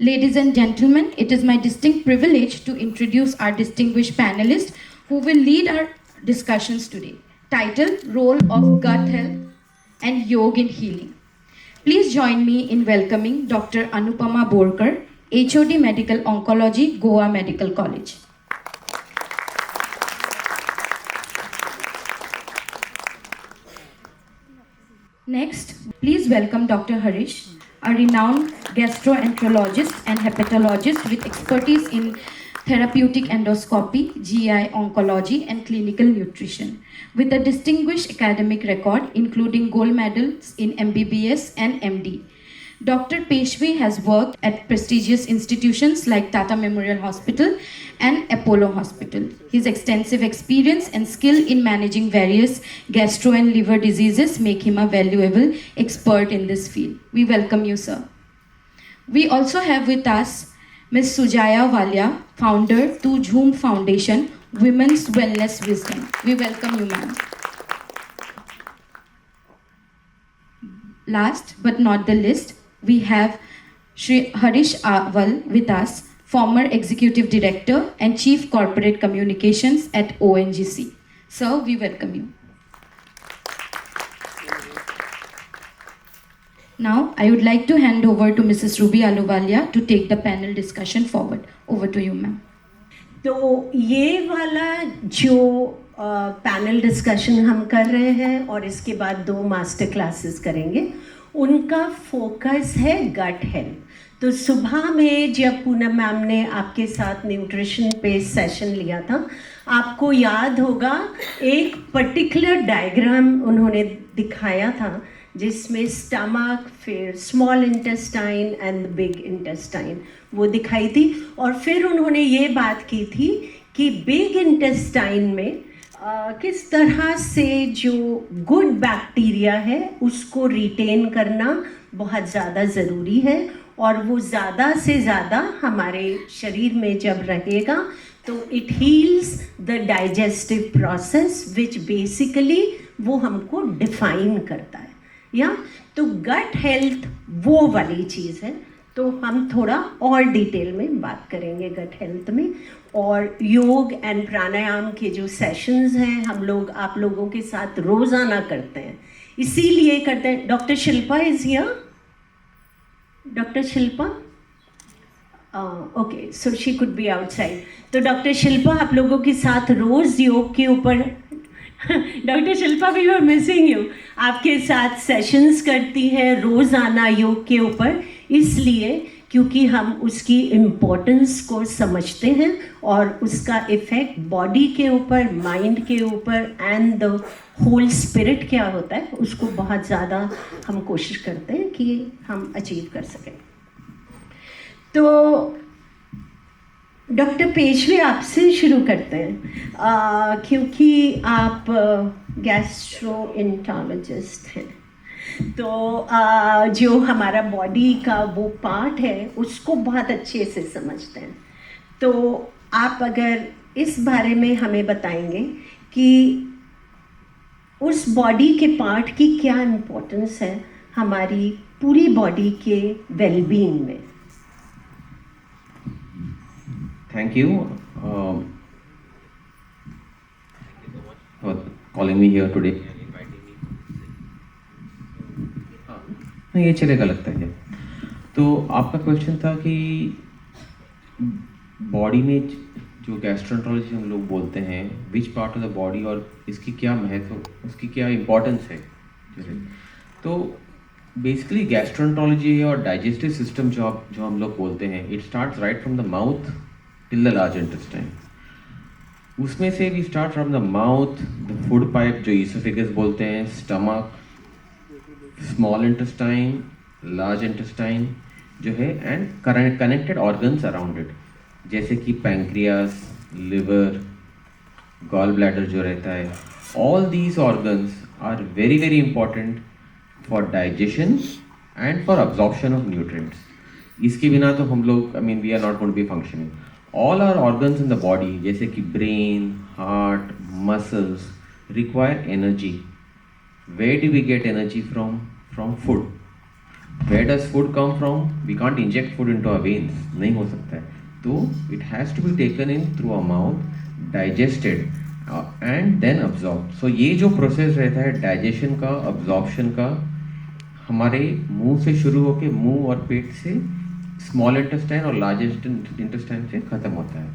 Ladies and gentlemen, it is my distinct privilege to introduce our distinguished panelists who will lead our discussions today. Title: Role of Gut Health and Yoga in Healing. Please join me in welcoming Dr. Anupama Borkar, HOD Medical Oncology, Goa Medical College. Next, please welcome Dr. Harish, a renowned gastroenterologist and hepatologist with expertise in therapeutic endoscopy, GI oncology, and clinical nutrition, with a distinguished academic record including gold medals in MBBS and MD. Dr. Peshwe has worked at prestigious institutions like Tata Memorial Hospital and Apollo Hospital. His extensive experience and skill in managing various gastro and liver diseases make him a valuable expert in this field. We welcome you, sir. We also have with us Ms. Sujaya Walia, founder to Jhoom Foundation, Women's Wellness Wisdom. We welcome you, ma'am. Last but not the least, we have Shri Harish Aval with us, former Executive Director and Chief Corporate Communications at ONGC. Sir, we welcome you. Now, I would like to hand over to Mrs. Ruby Ahluwalia to take the panel discussion forward. Over to you, ma'am. तो ये वाला जो panel discussion हम कर रहे हैं और इसके बाद 2 मास्टर क्लासेस करेंगे, उनका फोकस है गट हेल्थ। तो सुबह में जब पूनम मैम ने आपके साथ न्यूट्रिशन पे सेशन लिया था, आपको याद होगा एक पर्टिकुलर डायग्राम उन्होंने दिखाया था जिसमें स्टमक, फिर small intestine and big intestine वो दिखाई थी, और फिर उन्होंने ये बात की थी कि बिग इंटेस्टाइन में किस तरह से जो गुड बैक्टीरिया है उसको रिटेन करना बहुत ज़्यादा ज़रूरी है, और वो ज़्यादा से ज़्यादा हमारे शरीर में जब रहेगा तो it heels the digestive process which basically वो हमको डिफाइन करता है। या तो गट हेल्थ वो वाली चीज़ है, तो हम थोड़ा और डिटेल में बात करेंगे गट हेल्थ में। और योग एंड प्राणायाम के जो सेशंस हैं हम लोग आप लोगों के साथ रोज़ाना करते हैं, इसीलिए करते हैं। Doctor Shilpa is here. Doctor Shilpa, okay, so she could be outside. तो डॉक्टर शिल्पा आप लोगों के साथ रोज़ योग के ऊपर doctor Shilpa, we are missing you, आपके साथ सेशंस करती है रोज़ाना योग के ऊपर, इसलिए क्योंकि हम उसकी इम्पोर्टेंस को समझते हैं और उसका इफ़ेक्ट बॉडी के ऊपर, माइंड के ऊपर एंड द होल स्पिरिट क्या होता है उसको बहुत ज़्यादा हम कोशिश करते हैं कि हम अचीव कर सकें। तो डॉक्टर पेशवे आपसे शुरू करते हैं क्योंकि आप गैस्ट्रोएंटरोलॉजिस्ट हैं, तो जो हमारा बॉडी का वो पार्ट है उसको बहुत अच्छे से समझते हैं। तो आप अगर इस बारे में हमें बताएंगे कि उस बॉडी के पार्ट की क्या इम्पोर्टेंस है हमारी पूरी बॉडी के वेलबींग में। Thank you for calling me here today. नहीं, ये चलेगा लगता है। तो आपका क्वेश्चन था कि बॉडी में जो गैस्ट्रोएंटरोलॉजी हम लोग बोलते हैं, which part of the body और इसकी क्या महत्व, उसकी क्या इम्पोर्टेंस है। तो बेसिकली गैस्ट्रोएंटरोलॉजी है और डाइजेस्टिव सिस्टम जो हम लोग बोलते हैं, it starts right from the mouth till the large intestine. उसमें से we start from the mouth, the food pipe जो ईसोफेगस बोलते हैं, stomach, small intestine, large intestine जो है, and connected organs around it, जैसे कि पैंक्रियास, लिवर, गॉल ब्लैडर जो रहता है। All these organs are very very important for digestion and for absorption of nutrients. इसके बिना तो हम लोग, I mean, we are not going to be functioning. All our organs in the body जैसे कि brain, heart, muscles require energy. Where do we get energy from? From food. Where does food come from? We can't inject food into our veins, नहीं हो सकता है. तो it has to be taken in through our mouth, digested and then absorbed. So ये जो process रहता है digestion का, absorption का, हमारे मुंह से शुरू होके मुंह और पेट से स्मॉल इंटेस्टाइन और लार्ज इंटेस्टाइन से ख़त्म होता है.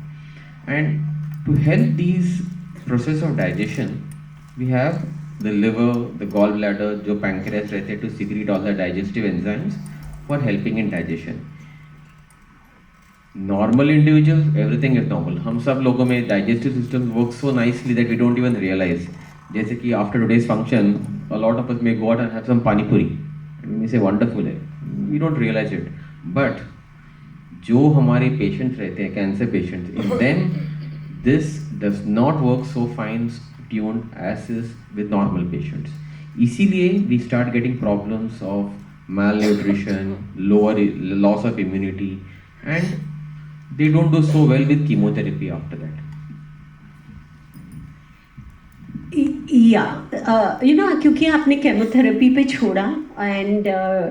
And to help these process of digestion we have the liver, the gall bladder, जो पैंक्रियास रहते हैं to secrete all the digestive enzymes for helping in digestion. Normal individuals everything is normal. हम सब लोगों में digestive system work so nicely that we don't even realise. जैसे कि after today's function a lot of us may go out and have some pani puri and we say wonderful है, we don't realize it. But जो हमारे patients रहते हैं cancer patients, in them this does not work so fine tuned as is with normal patients. इसीलिए we start getting problems of malnutrition, lower loss of immunity, and they don't do so well with chemotherapy after that. क्योंकि आपने chemotherapy पे छोड़ा and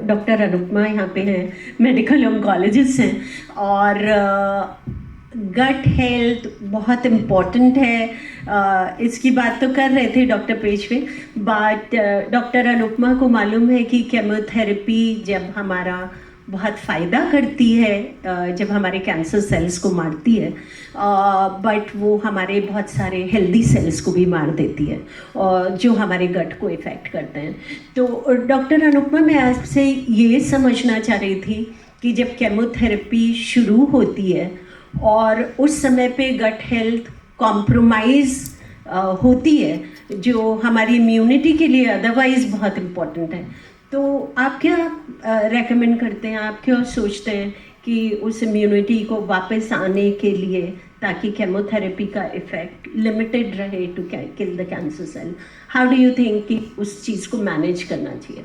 doctor Anupama यहाँ पे हैं, medical oncologist हैं, और गट हेल्थ बहुत इम्पॉर्टेंट है. इसकी बात तो कर रहे थे डॉक्टर पेज पे, बट डॉक्टर अनुपमा को मालूम है कि केमोथेरेपी जब हमारा बहुत फ़ायदा करती है, जब हमारे कैंसर सेल्स को मारती है, बट वो हमारे बहुत सारे हेल्दी सेल्स को भी मार देती है, और जो हमारे गट को इफ़ेक्ट करते हैं. तो डॉक्टर अनुपमा, मैं आपसे ये समझना चाह रही थी कि जब केमोथेरेपी शुरू होती है और उस समय पे गट हेल्थ कॉम्प्रोमाइज़ होती है, जो हमारी इम्यूनिटी के लिए अदरवाइज़ बहुत इम्पोर्टेंट है, तो आप क्या रेकमेंड करते हैं, आप क्या सोचते हैं कि उस इम्यूनिटी को वापस आने के लिए, ताकि केमोथेरेपी का इफ़ेक्ट लिमिटेड रहे to kill the cancer cell? How do you think कि उस चीज़ को मैनेज करना चाहिए?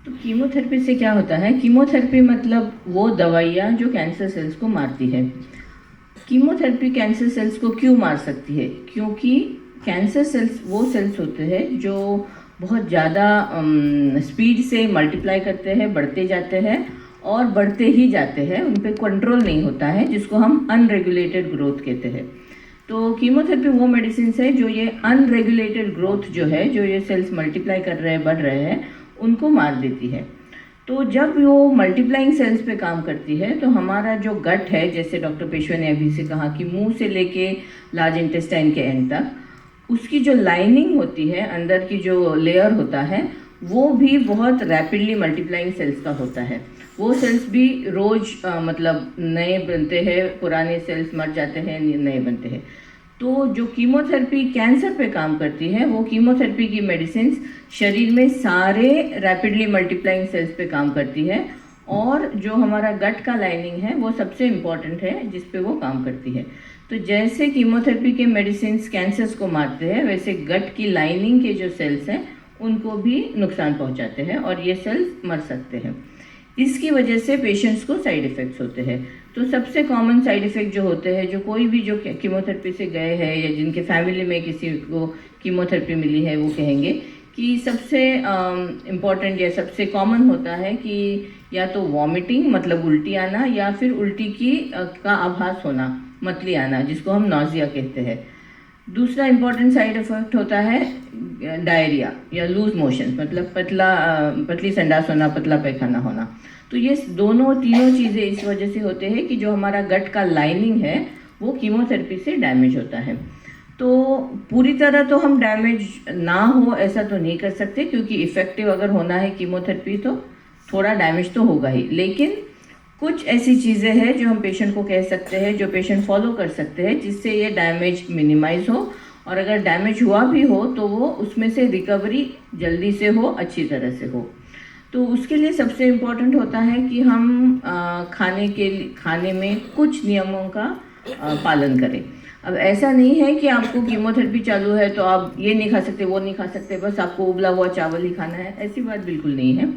तो कीमोथेरेपी से क्या होता है? कीमोथेरेपी मतलब वो दवाइयाँ जो कैंसर सेल्स को मारती है. कीमोथेरेपी कैंसर सेल्स को क्यों मार सकती है? क्योंकि कैंसर सेल्स वो सेल्स होते हैं जो बहुत ज़्यादा स्पीड से मल्टीप्लाई करते हैं, बढ़ते जाते हैं और बढ़ते ही जाते हैं, उन पर कंट्रोल नहीं होता है, जिसको हम अनरेगुलेटेड ग्रोथ कहते हैं. तो कीमोथेरेपी वो मेडिसिन है जो ये अनरेगुलेटेड ग्रोथ जो है, जो ये सेल्स मल्टीप्लाई कर रहे हैं, बढ़ रहे हैं, उनको मार देती है. तो जब वो मल्टीप्लाइंग सेल्स पे काम करती है तो हमारा जो गट है, जैसे डॉक्टर पेशवा ने अभी से कहा कि मुंह से लेके लार्ज इंटेस्टाइन के एंड तक, उसकी जो लाइनिंग होती है, अंदर की जो लेयर होता है, वो भी बहुत रैपिडली मल्टीप्लाइंग सेल्स का होता है. वो सेल्स भी रोज़ मतलब नए बनते हैं, पुराने सेल्स मर जाते हैं, नए बनते हैं. तो जो कीमोथेरेपी कैंसर पे काम करती है, वो कीमोथेरेपी की मेडिसिन शरीर में सारे रैपिडली मल्टीप्लाइंग सेल्स पे काम करती है, और जो हमारा गट का लाइनिंग है वो सबसे इम्पॉर्टेंट है जिस पे वो काम करती है. तो जैसे कीमोथेरेपी के मेडिसिन कैंसर्स को मारते हैं, वैसे गट की लाइनिंग के जो सेल्स हैं उनको भी नुकसान पहुंचाते हैं और ये सेल्स मर सकते हैं. इसकी वजह से पेशेंट्स को साइड इफ़ेक्ट्स होते हैं. तो सबसे कॉमन साइड इफ़ेक्ट जो होते हैं, जो कोई भी जो कीमोथेरेपी से गए हैं या जिनके फैमिली में किसी को कीमोथेरेपी मिली है, वो कहेंगे कि सबसे इम्पॉर्टेंट या सबसे कॉमन होता है कि या तो वॉमिटिंग मतलब उल्टी आना, या फिर उल्टी का आभास होना, मतली आना, जिसको हम नॉजिया कहते हैं. दूसरा इम्पॉर्टेंट साइड इफ़ेक्ट होता है डायरिया या लूज मोशन, मतलब पतली संडास होना, पतला पैखाना होना. तो ये तीनों चीज़ें इस वजह से होते हैं कि जो हमारा गट का लाइनिंग है वो कीमोथेरेपी से डैमेज होता है. तो पूरी तरह तो हम डैमेज ना हो ऐसा तो नहीं कर सकते, क्योंकि इफ़ेक्टिव अगर होना है कीमोथेरेपी तो थोड़ा डैमेज तो होगा ही. लेकिन कुछ ऐसी चीज़ें हैं जो हम पेशेंट को कह सकते हैं, जो पेशेंट फॉलो कर सकते हैं, जिससे ये डैमेज मिनिमाइज़ हो, और अगर डैमेज हुआ भी हो तो वो उसमें से रिकवरी जल्दी से हो, अच्छी तरह से हो. तो उसके लिए सबसे इम्पोर्टेंट होता है कि हम खाने में कुछ नियमों का पालन करें. अब ऐसा नहीं है कि आपको कीमोथेरेपी चालू है तो आप ये नहीं खा सकते, वो नहीं खा सकते, बस आपको उबला हुआ चावल ही खाना है, ऐसी बात बिल्कुल नहीं है.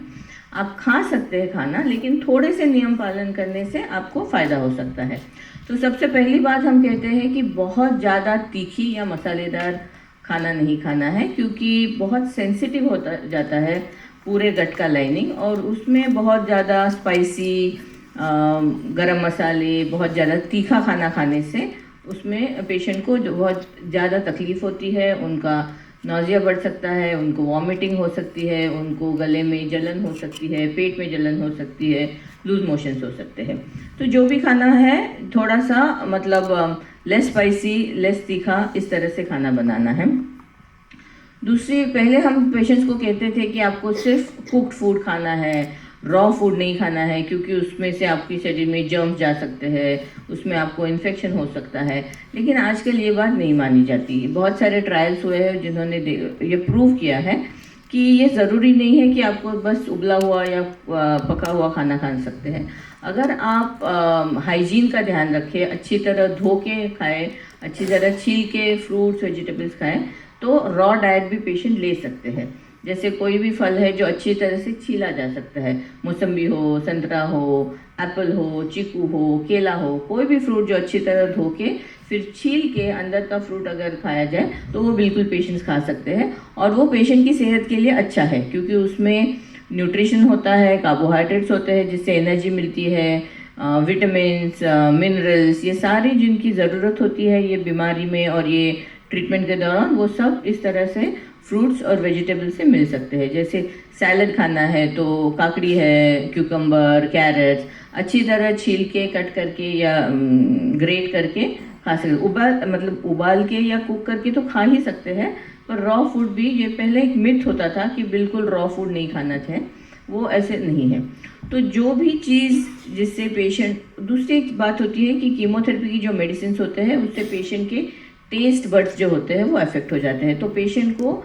आप खा सकते हैं खाना, लेकिन थोड़े से नियम पालन करने से आपको फ़ायदा हो सकता है. तो सबसे पहली बात हम कहते हैं कि बहुत ज़्यादा तीखी या मसालेदार खाना नहीं खाना है, क्योंकि बहुत सेंसिटिव होता जाता है पूरे गट का लाइनिंग, और उसमें बहुत ज़्यादा स्पाइसी गरम मसाले, बहुत ज़्यादा तीखा खाना खाने से उसमें पेशेंट को जो बहुत ज़्यादा तकलीफ़ होती है, उनका नौजिया बढ़ सकता है, उनको वॉमिटिंग हो सकती है, उनको गले में जलन हो सकती है, पेट में जलन हो सकती है, लूज मोशंस हो सकते हैं। तो जो भी खाना है थोड़ा सा मतलब लेस स्पाइसी, लेस तीखा, इस तरह से खाना बनाना है। दूसरी, पहले हम पेशेंट्स को कहते थे कि आपको सिर्फ कुक्ड फूड खाना है, रॉ फूड नहीं खाना है, क्योंकि उसमें से आपके शरीर में जर्म्स जा सकते हैं, उसमें आपको इन्फेक्शन हो सकता है। लेकिन आजकल ये बात नहीं मानी जाती। बहुत सारे ट्रायल्स हुए हैं जिन्होंने ये प्रूव किया है कि ये ज़रूरी नहीं है कि आपको बस उबला हुआ या पका हुआ खाना खा सकते हैं। अगर आप हाइजीन का ध्यान रखें, अच्छी तरह धो के खाएँ, अच्छी तरह छील के फ्रूट्स वेजिटेबल्स खाएँ, तो रॉ डाइट भी पेशेंट ले सकते हैं। जैसे कोई भी फल है जो अच्छी तरह से छीला जा सकता है, मौसम्बी हो, संतरा हो, एप्पल हो, चीकू हो, केला हो, कोई भी फ्रूट जो अच्छी तरह धो के फिर छील के अंदर का फ्रूट अगर खाया जाए तो वो बिल्कुल पेशेंट्स खा सकते हैं, और वो पेशेंट की सेहत के लिए अच्छा है, क्योंकि उसमें न्यूट्रिशन होता है, कार्बोहाइड्रेट्स होते हैं जिससे एनर्जी मिलती है, विटामिन्स, मिनरल्स, ये सारी जिनकी ज़रूरत होती है ये बीमारी में और ये ट्रीटमेंट के दौरान, वो सब इस तरह से फ्रूट्स और वेजिटेबल से मिल सकते हैं। जैसे सैलड खाना है तो काकड़ी है, क्यूकम्बर, कैरेट्स अच्छी तरह छील के, कट करके या ग्रेट करके खा सकते, उबाल के या कुक करके तो खा ही सकते हैं, पर रॉ फूड भी, ये पहले एक मिथ होता था कि बिल्कुल रॉ फूड नहीं खाना चाहिए, वो ऐसे नहीं है। तो जो भी चीज़ जिससे पेशेंट, दूसरी एक बात होती है कि कीमोथेरेपी की जो मेडिसिन होते हैं उससे पेशेंट के टेस्ट बड्स जो होते हैं वो अफेक्ट हो जाते हैं, तो पेशेंट को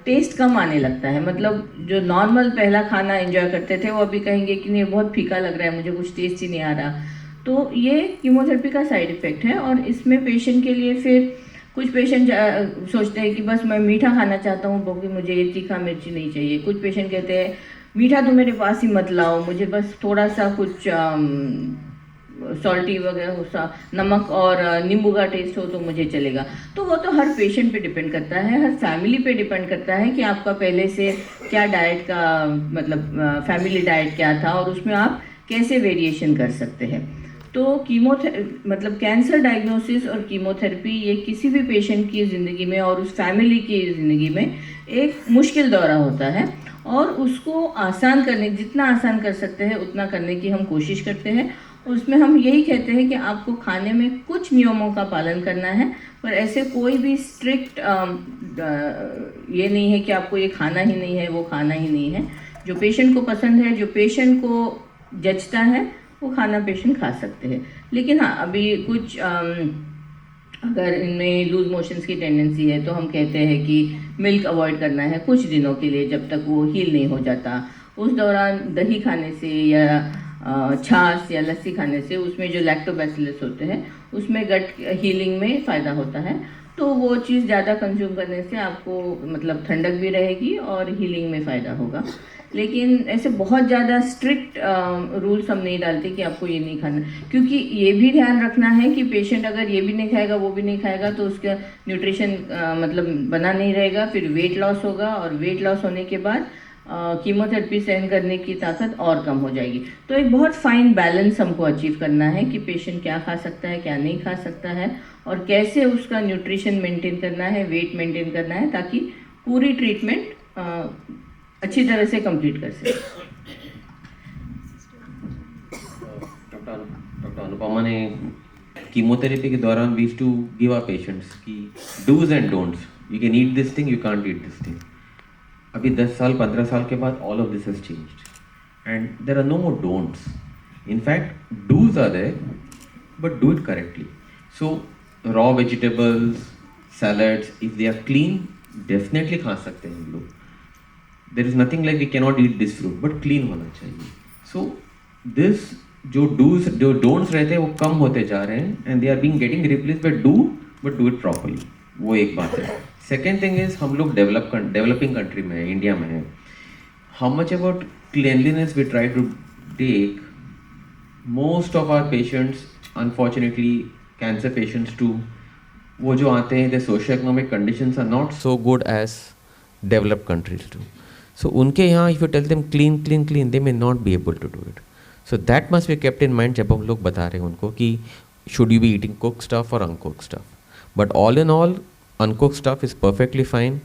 टेस्ट कम आने लगता है। मतलब जो नॉर्मल पहला खाना एंजॉय करते थे वो अभी कहेंगे कि नहीं बहुत फीका लग रहा है, मुझे कुछ टेस्ट ही नहीं आ रहा। तो ये कीमोथेरेपी का साइड इफ़ेक्ट है, और इसमें पेशेंट के लिए फिर कुछ पेशेंट सोचते हैं कि बस मैं मीठा खाना चाहता हूँ, क्योंकि मुझे ये तीखा मिर्ची नहीं चाहिए। कुछ पेशेंट कहते हैं मीठा तो मेरे पास ही मत लाओ, मुझे बस थोड़ा सा कुछ सॉल्टी वगैरह हो, सा नमक और नींबू का टेस्ट हो तो मुझे चलेगा। तो वो तो हर पेशेंट पे डिपेंड करता है, हर फैमिली पे डिपेंड करता है कि आपका पहले से क्या डाइट का, मतलब फैमिली डाइट क्या था, और उसमें आप कैसे वेरिएशन कर सकते हैं। तो मतलब कैंसर डायग्नोसिस और कीमोथेरेपी ये किसी भी पेशेंट की ज़िंदगी में और उस फैमिली की ज़िंदगी में एक मुश्किल दौरा होता है, और उसको आसान करने, जितना आसान कर सकते हैं उतना करने की हम कोशिश करते हैं। उसमें हम यही कहते हैं कि आपको खाने में कुछ नियमों का पालन करना है, पर ऐसे कोई भी स्ट्रिक्ट ये नहीं है कि आपको ये खाना ही नहीं है, वो खाना ही नहीं है। जो पेशेंट को पसंद है, जो पेशेंट को जचता है, वो खाना पेशेंट खा सकते हैं। लेकिन हाँ, अभी कुछ अगर इनमें लूज मोशंस की टेंडेंसी है तो हम कहते हैं कि मिल्क अवॉइड करना है कुछ दिनों के लिए, जब तक वो हील नहीं हो जाता। उस दौरान दही खाने से या छाछ या लस्सी खाने से, उसमें जो लैक्टोबैसिलस होते हैं उसमें गट हीलिंग में फ़ायदा होता है, तो वो चीज़ ज़्यादा कंज्यूम करने से आपको मतलब ठंडक भी रहेगी और हीलिंग में फ़ायदा होगा। लेकिन ऐसे बहुत ज़्यादा स्ट्रिक्ट रूल्स हम नहीं डालते कि आपको ये नहीं खाना, क्योंकि ये भी ध्यान रखना है कि पेशेंट अगर ये भी नहीं खाएगा, वो भी नहीं खाएगा, तो उसका न्यूट्रिशन मतलब बना नहीं रहेगा, फिर वेट लॉस होगा, और वेट लॉस होने के बाद कीमोथेरेपी सहन करने की ताकत और कम हो जाएगी। तो एक बहुत फाइन बैलेंस हमको अचीव करना है कि पेशेंट क्या खा सकता है, क्या नहीं खा सकता है, और कैसे उसका न्यूट्रिशन मेंटेन करना है, वेट मेंटेन करना है, ताकि पूरी ट्रीटमेंट अच्छी तरह से कंप्लीट कर सके। डॉक्टर अनुपमा ने कीमोथेरेपी के दौरान we to give our patients की do's and don'ts, you can eat this thing, you can't eat this thing. अभी 10 साल 15 साल के बाद all of this has changed and there are no more don'ts. In fact, do's are there, but do it correctly. So raw vegetables, salads, if they are clean, definitely खा सकते हैं हम लोग. There is nothing like we cannot eat this fruit, but clean होना चाहिए. So this जो do's जो don'ts रहते हैं वो कम होते जा रहे हैं and they are being getting replaced by do, but do it properly. वो एक बात है. Second thing is हम लोग developing country में है, इंडिया में है. How much about cleanliness we try to take? Most of our patients, unfortunately, cancer patients too, वो जो आते हैं, the socio-economic conditions are not so good as developed countries too. So उनके यहाँ if you tell them clean clean clean, they may not be able to do it. So that must be kept in mind जब हम लोग बता रहे हैं उनको कि should you be eating cooked stuff or uncooked stuff. But all in all, uncooked stuff is perfectly fine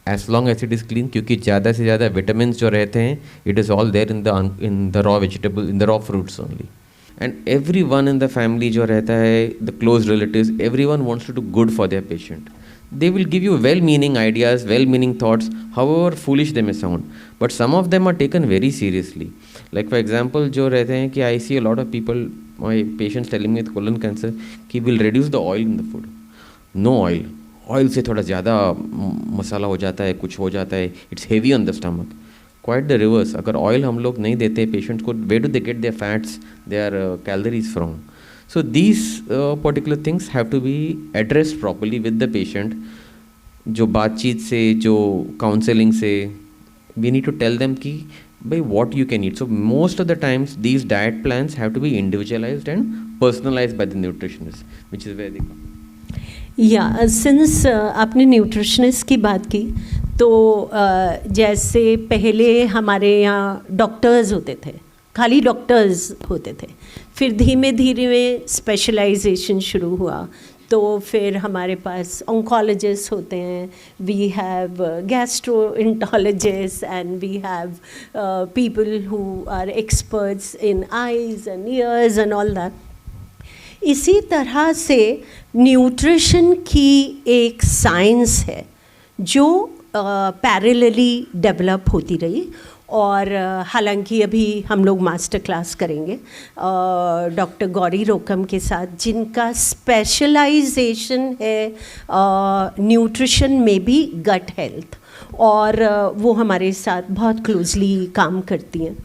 as long as it is clean, क्योंकि ज़्यादा से ज़्यादा vitamins जो रहते हैं it is all there in the raw vegetable, in the raw fruits only. And everyone in the family जो रहता है, the close relatives, everyone wants to do good for their patient. They will give you well-meaning ideas, well-meaning thoughts, however foolish they may sound. But some of them are taken very seriously. Like for example, जो रहते हैं कि I see a lot of people, my patients telling me with colon cancer कि will reduce the oil in the food. No oil. Oil से थोड़ा ज़्यादा मसाला हो जाता है, कुछ हो जाता है. It's heavy on the stomach. Quite the reverse. अगर oil हम लोग नहीं देते patients को, where do they get their fats, their calories from? So these particular things have to be addressed properly with the patient. जो बातचीत से, जो counseling से, we need to tell them कि by what you can eat. So most of the times these diet plans have to be individualized and personalized by the nutritionist, which is where they come. या since आपने nutritionist की बात की, तो जैसे पहले हमारे यहाँ डॉक्टर्स होते थे, खाली डॉक्टर्स होते थे, फिर धीमे धीरे स्पेशलाइजेशन शुरू हुआ, तो फिर हमारे पास ऑन्कोलॉजिस्ट होते हैं, we have gastroenterologist and we have people who are experts in eyes and ears and all that. इसी तरह से न्यूट्रिशन की एक साइंस है जो पैरेलली डेवलप होती रही, और हालांकि अभी हम लोग मास्टर क्लास करेंगे डॉक्टर गौरी रोकम के साथ, जिनका स्पेशलाइजेशन है न्यूट्रिशन में भी गट हेल्थ, और वो हमारे साथ बहुत क्लोजली काम करती हैं.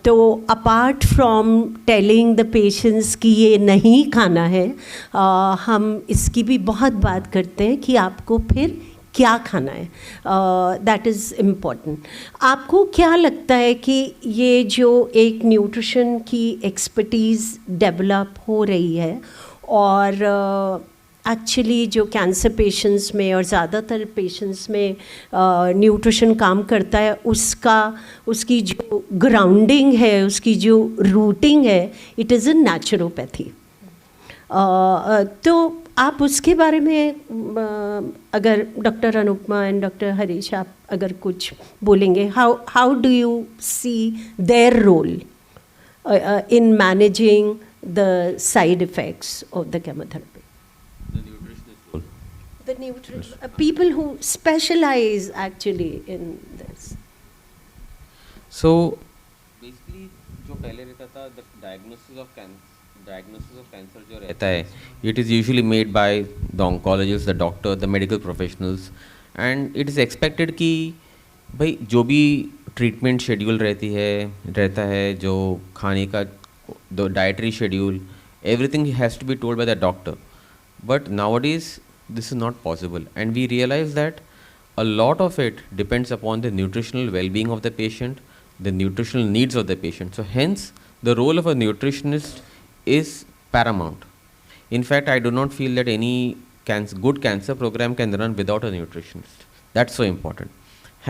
तो apart from telling the patients कि ये नहीं खाना है, हम इसकी भी बहुत बात करते हैं कि आपको फिर क्या खाना है. That is important. आपको क्या लगता है कि ये जो एक न्यूट्रिशन की एक्सपर्टीज़ डेवलप हो रही है, और एक्चुअली जो कैंसर पेशेंट्स में और ज़्यादातर पेशेंट्स में न्यूट्रिशन काम करता है, उसकी जो ग्राउंडिंग है, उसकी जो रूटिंग है, इट इज़ अ नेचुरोपैथी. तो आप उसके बारे में अगर doctor Anupama and doctor Harish आप अगर कुछ बोलेंगे, how do you see their role in managing the side effects of the chemotherapy? The nutrition, people who specialize actually in this. So basically जो पहले रहता था, the diagnosis of cancer जो रहता है, it is usually made by the oncologist, the doctor, the medical professionals, and it is expected कि भाई जो भी ट्रीटमेंट शेड्यूल रहता है, जो खाने का the dietary schedule, everything has to be told by the doctor. But nowadays this is not possible, and we realize that a lot of it depends upon the nutritional well-being of the patient, the nutritional needs of the patient. So hence the role of a nutritionist is paramount. In fact, I do not feel that any good cancer program can run without a nutritionist. That's so important.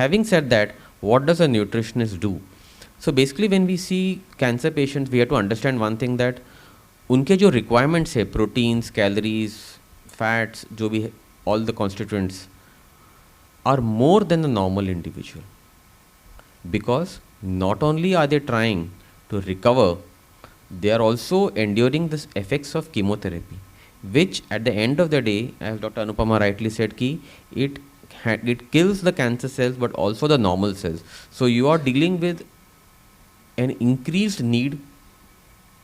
Having said that, what does a nutritionist do? So basically when we see cancer patients, we have to understand one thing, that उनके जो requirements है, proteins, calories, fats, जो भी all the constituents are more than the normal individual, because not only are they trying to recover, they are also enduring the effects of chemotherapy, which at the end of the day, as Dr. Anupama rightly said, ki it kills the cancer cells but also the normal cells. So you are dealing with an increased need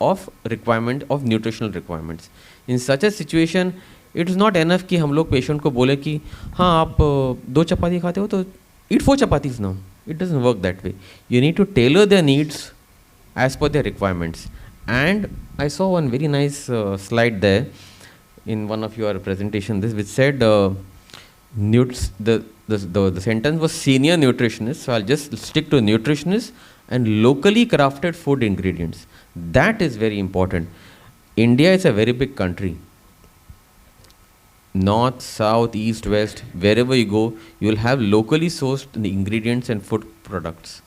of requirement of nutritional requirements. In such a situation, it is not enough कि हम लोग patient को बोले कि हाँ आप 2 चपाती खाते हो तो eat 4 chapatis now. It doesn't work that way. You need to tailor their needs as per their requirements. And I saw one very nice slide there in one of your presentations, which said the sentence was senior nutritionist. So I'll just stick to nutritionist and locally crafted food ingredients. That is very important. India is a very big country. north, south, east, west, wherever you go, you will have locally sourced ingredients and food products.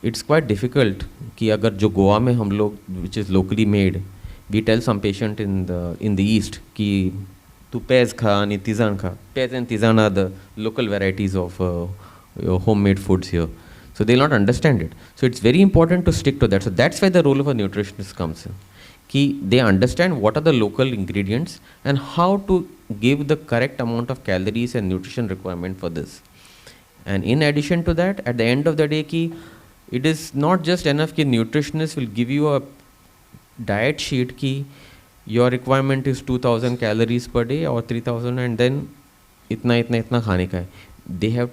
It's quite difficult कि अगर जो गोवा में हम लोग which is locally made, we tell some patient in the east कि तू page खा नहीं तिजान खा. Pez and tizan are the local varieties of your homemade foods here. So they'll not understand it. So it's very important to stick to that. So that's where the role of a nutritionist comes in. Ki they understand what are the local ingredients and how to give the correct amount of calories and nutrition requirement for this. And in addition to that, at the end of the day, ki it is not just enough ki nutritionist will give you a diet sheet ki your requirement is 2000 calories per day or 3000 and then itna khane ka hai.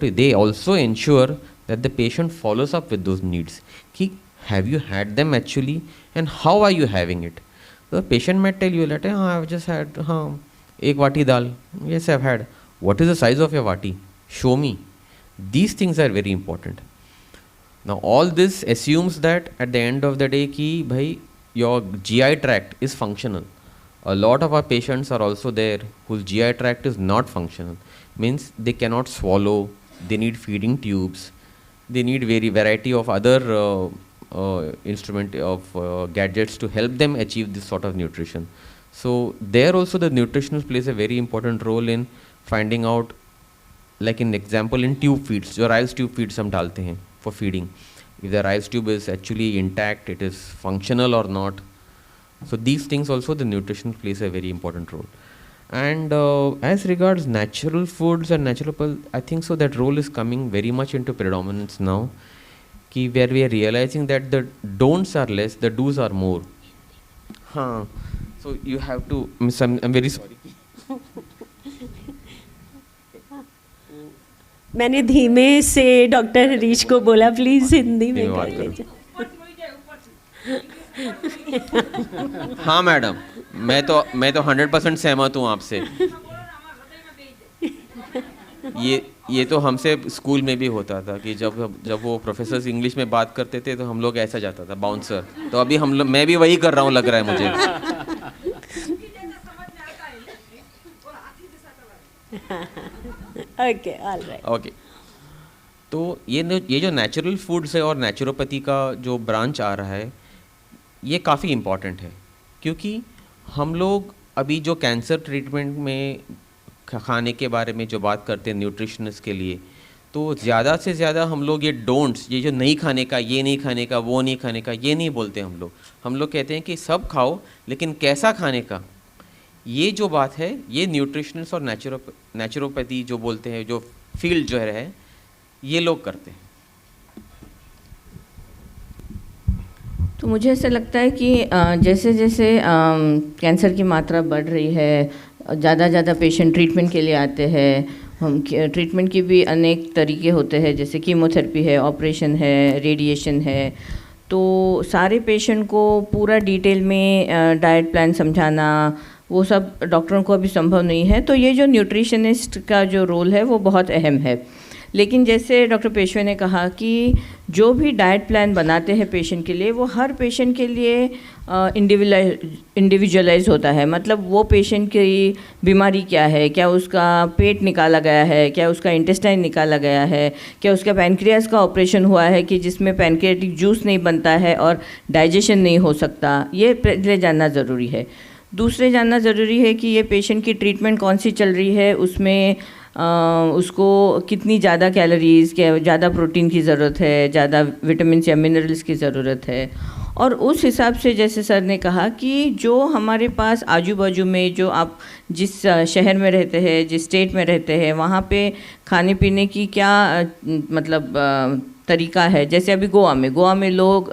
They also ensure that the patient follows up with those needs. Ki have you had them actually and how are you having it? The patient might tell you that I've just had ek vati dal. Yes, I've had. What is the size of your vati? Show me. These things are very important. Now all this assumes that at the end of the day ki bhai your GI tract is functional. A lot of our patients are also there whose GI tract is not functional. Means they cannot swallow, they need feeding tubes, they need variety of other gadgets to help them achieve this sort of nutrition. So there also the nutritionist plays a very important role in finding out, like in example in tube feeds, जो rice tube feeds हम डालते हैं for feeding. If the rice tube is actually intact, it is functional or not. So these things also the nutrition plays a very important role. And as regards natural foods and natural, I think so that role is coming very much into predominance now, ki where we are realizing that the don'ts are less, the do's are more. So you have to, I'm very sorry. मैंने धीमे से doctor Harish को बोला please Hindi में कर लीजिए. हाँ madam, मैं तो 100% सहमत हूँ आपसे. ये तो हमसे स्कूल में भी होता था कि जब वो प्रोफेसर्स इंग्लिश में बात करते थे तो हम लोग ऐसा जाता था बाउंसर. तो अभी मैं भी वही कर रहा हूँ लग रहा है मुझे. ओके. तो ये जो नेचुरल फूड्स है और नेचुरोपैथी का जो ब्रांच आ रहा है ये काफ़ी इम्पॉर्टेंट है, क्योंकि हम लोग अभी जो कैंसर ट्रीटमेंट में खाने के बारे में जो बात करते हैं न्यूट्रिशनिस्ट के लिए, तो ज़्यादा से ज़्यादा हम लोग ये डोंट्स, ये जो नहीं खाने का, ये नहीं खाने का, वो नहीं खाने का, ये नहीं बोलते हम लोग कहते हैं कि सब खाओ लेकिन कैसा खाने का. ये जो बात है ये न्यूट्रिशनिस्ट और नेचुरोपैथी जो बोलते हैं, जो फील्ड जो है ये लोग करते हैं. तो मुझे ऐसा लगता है कि जैसे जैसे कैंसर की मात्रा बढ़ रही है, ज़्यादा पेशेंट ट्रीटमेंट के लिए आते हैं. हम ट्रीटमेंट की भी अनेक तरीके होते हैं, जैसे कीमोथेरेपी है, ऑपरेशन है, रेडिएशन है. तो सारे पेशेंट को पूरा डिटेल में डाइट प्लान समझाना वो सब डॉक्टरों को अभी संभव नहीं है. तो ये जो न्यूट्रिशनिस्ट का जो रोल है वो बहुत अहम है. लेकिन जैसे डॉक्टर पेशवे ने कहा कि जो भी डाइट प्लान बनाते हैं पेशेंट के लिए, वो हर पेशेंट के लिए इंडिविजुअलाइज होता है. मतलब वो पेशेंट की बीमारी क्या है, क्या उसका पेट निकाला गया है, क्या उसका इंटेस्टाइन निकाला गया है, क्या उसका पैनक्रियास का ऑपरेशन हुआ है कि जिसमें पैनक्रियाटिक जूस नहीं बनता है और डाइजेशन नहीं हो सकता, ये पहले जानना ज़रूरी है. दूसरे जानना ज़रूरी है कि ये पेशेंट की ट्रीटमेंट कौन सी चल रही है, उसमें उसको कितनी ज़्यादा कैलोरीज़, क्या ज़्यादा प्रोटीन की ज़रूरत है, ज़्यादा विटामिन्स या मिनरल्स की ज़रूरत है. और उस हिसाब से जैसे सर ने कहा कि जो हमारे पास आजू बाजू में, जो आप जिस शहर में रहते हैं, जिस स्टेट में रहते हैं, वहाँ पे खाने पीने की क्या मतलब तरीका है. जैसे अभी गोवा में लोग